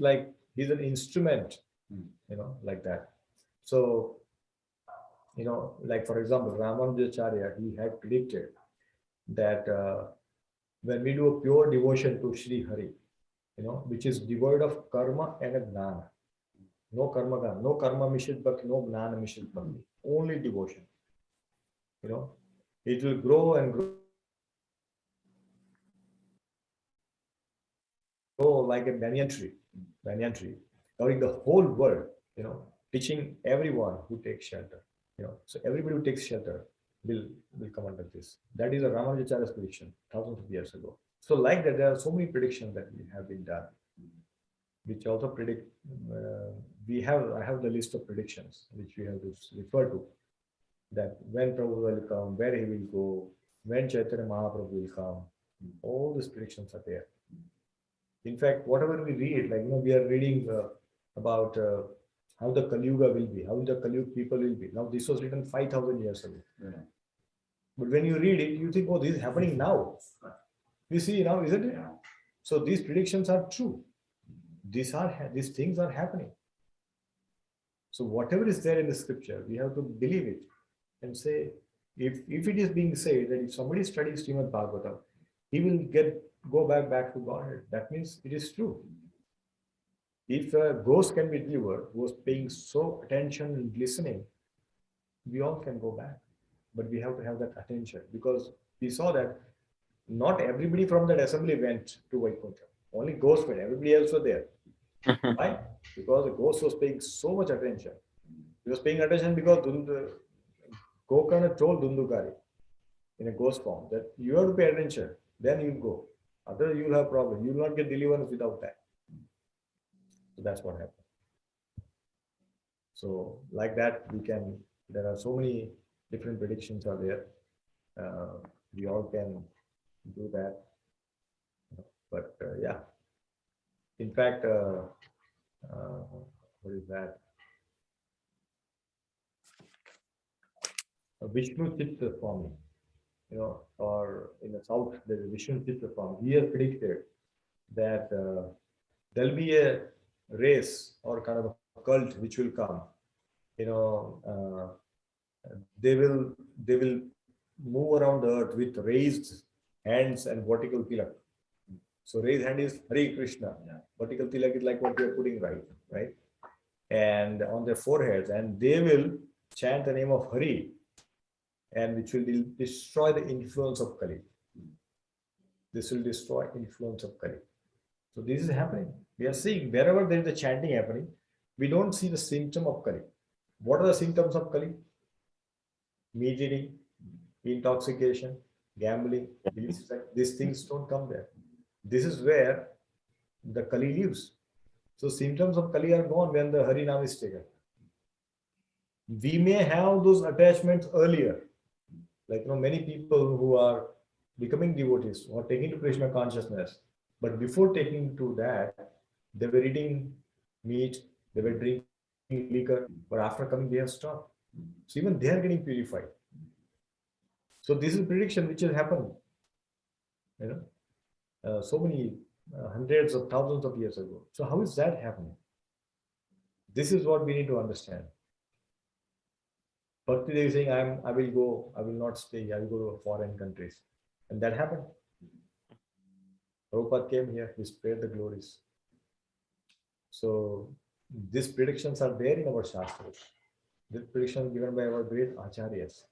an instrument, like that. So, like for example, Ramanujacharya, he had predicted that when we do a pure devotion to Sri Hari, which is devoid of karma and gnana. No karma mishit bhakti, no gnana mishit bhakti, only devotion. It will grow and grow like a banyan tree, covering the whole world, teaching everyone who takes shelter. So everybody who takes shelter will come under this. That is a Ramanujacharya's prediction thousands of years ago. So like that, there are so many predictions that have been done, which also predict. I have the list of predictions which we have to refer to. That when Prabhu will come, where he will go, when Chaitanya Mahaprabhu will come, all these predictions are there. In fact, whatever we read, like, we are reading about how the Kali Yuga will be, how the Kali Yuga people will be. Now, this was written 5,000 years ago. Yeah. But when you read it, you think, oh, this is happening now. You see now, isn't it? Yeah. So these predictions are true. These things are happening. So whatever is there in the scripture, we have to believe it and say, if it is being said that if somebody studies Srimad Bhagavatam, he will go back to Godhead. That means it is true. If a ghost can be delivered, was paying so attention and listening, we all can go back. But we have to have that attention, because we saw that not everybody from that assembly went to Vaikuntha. Only ghosts went. Everybody else was there. Why? Because the ghost was paying so much attention. He was paying attention because Gokarna told Dundukari in a ghost form that you have to pay attention, then you'll go. Otherwise, you'll have problem. You will not get deliverance without that. So that's what happened. So like that, there are so many different predictions are there. We all can do that. But yeah, in fact, what is that? Vishnu Chitta Swami, or in the south, there is Vishnu Chitta Swami. He has predicted that there'll be a race or kind of a cult which will come. They will move around the earth with raised hands and vertical tilak. So raised hand is Hare Krishna. Yeah. Vertical tilak is like what we are putting right? And on their foreheads, and they will chant the name of Hari, and which will destroy the influence of Kali. This will destroy influence of Kali. So this is happening. We are seeing wherever there is a chanting happening, we don't see the symptom of Kali. What are the symptoms of Kali? Meat eating, intoxication, gambling, these things don't come there. This is where the Kali lives. So symptoms of Kali are gone when the Harinam is taken. We may have those attachments earlier. Like many people who are becoming devotees or taking to Krishna consciousness, but before taking to that, they were eating meat, they were drinking liquor, but after coming, they have stopped. So even they are getting purified. So this is prediction which has happened, so many hundreds of thousands of years ago. So how is that happening? This is what we need to understand. Bhakti Devi is saying, I will not stay, I will go to foreign countries. And that happened. Prabhupada came here, he spread the glories. So these predictions are there in our Shastras. This prediction given by our great Acharyas.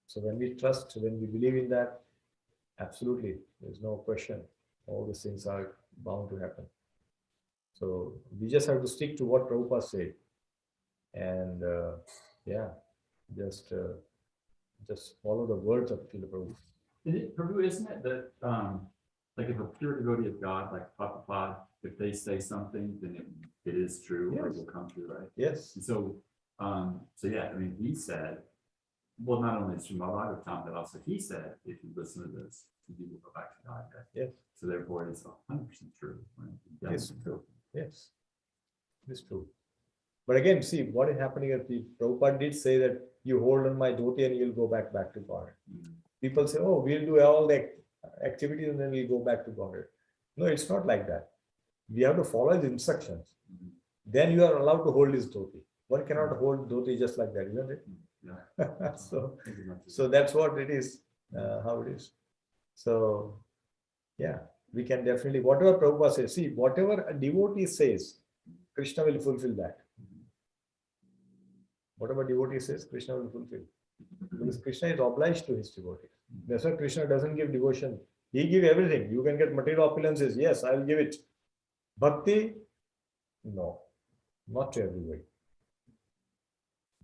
So when we trust, when we believe in that, absolutely, there's no question. All these things are bound to happen. So we just have to stick to what Prabhupada said. And just follow the words of Srila Prabhupada. Prabhu, isn't it that like if a pure devotee of God, like Prabhupada, if they say something, then it is true, or it will come true, right? Yes. And so yeah, I mean, he said, well, not only Srimad Bhagavatam, but also he said, if you listen to this, you will go back to God. Right? Yes. So therefore, it's 100% true. Right? It's true. Yes, it's true. But again, see what is happening at the Prabhupada did say that you hold on my dhoti and you'll go back to God. Mm-hmm. People say, oh, we'll do all the activities and then we'll go back to God. No, it's not like that. We have to follow his instructions. Mm-hmm. Then you are allowed to hold his dhoti. One cannot hold dhoti just like that, isn't it? Yeah. So that's what it is, how it is. So yeah, we can definitely, whatever Prabhupada says, see, whatever a devotee says, Krishna will fulfill that. Whatever devotee says, Krishna will fulfill. Because Krishna is obliged to his devotees. That's why Krishna doesn't give devotion. He gives everything. You can get material opulences. Yes, I will give it. Bhakti? No, not to everybody.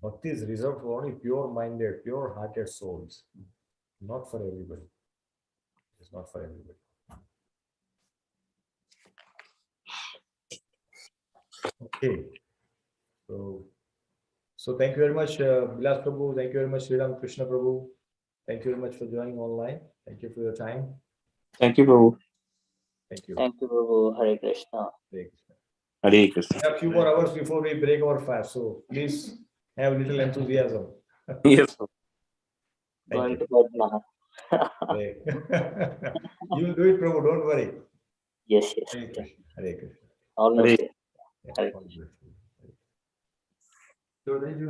Bhakti is reserved for only pure-minded, pure-hearted souls. Not for everybody. It's not for everybody. Okay. So thank you very much, Vilas Prabhu. Thank you very much, Sri Ram Krishna Prabhu. Thank you very much for joining online. Thank you for your time. Thank you, Prabhu. Thank you. Thank you, Prabhu. Hare Krishna. Hare Krishna. Hare Krishna. We have a few more hours before we break our fast, so please have little enthusiasm. Yes. Thank Going you. to bed now. Great. You will do it, Prabhu, don't worry. Yes, yes. Hare Krishna. Hare Krishna. Almost Hare- there. Yeah, Hare all good. So are they doing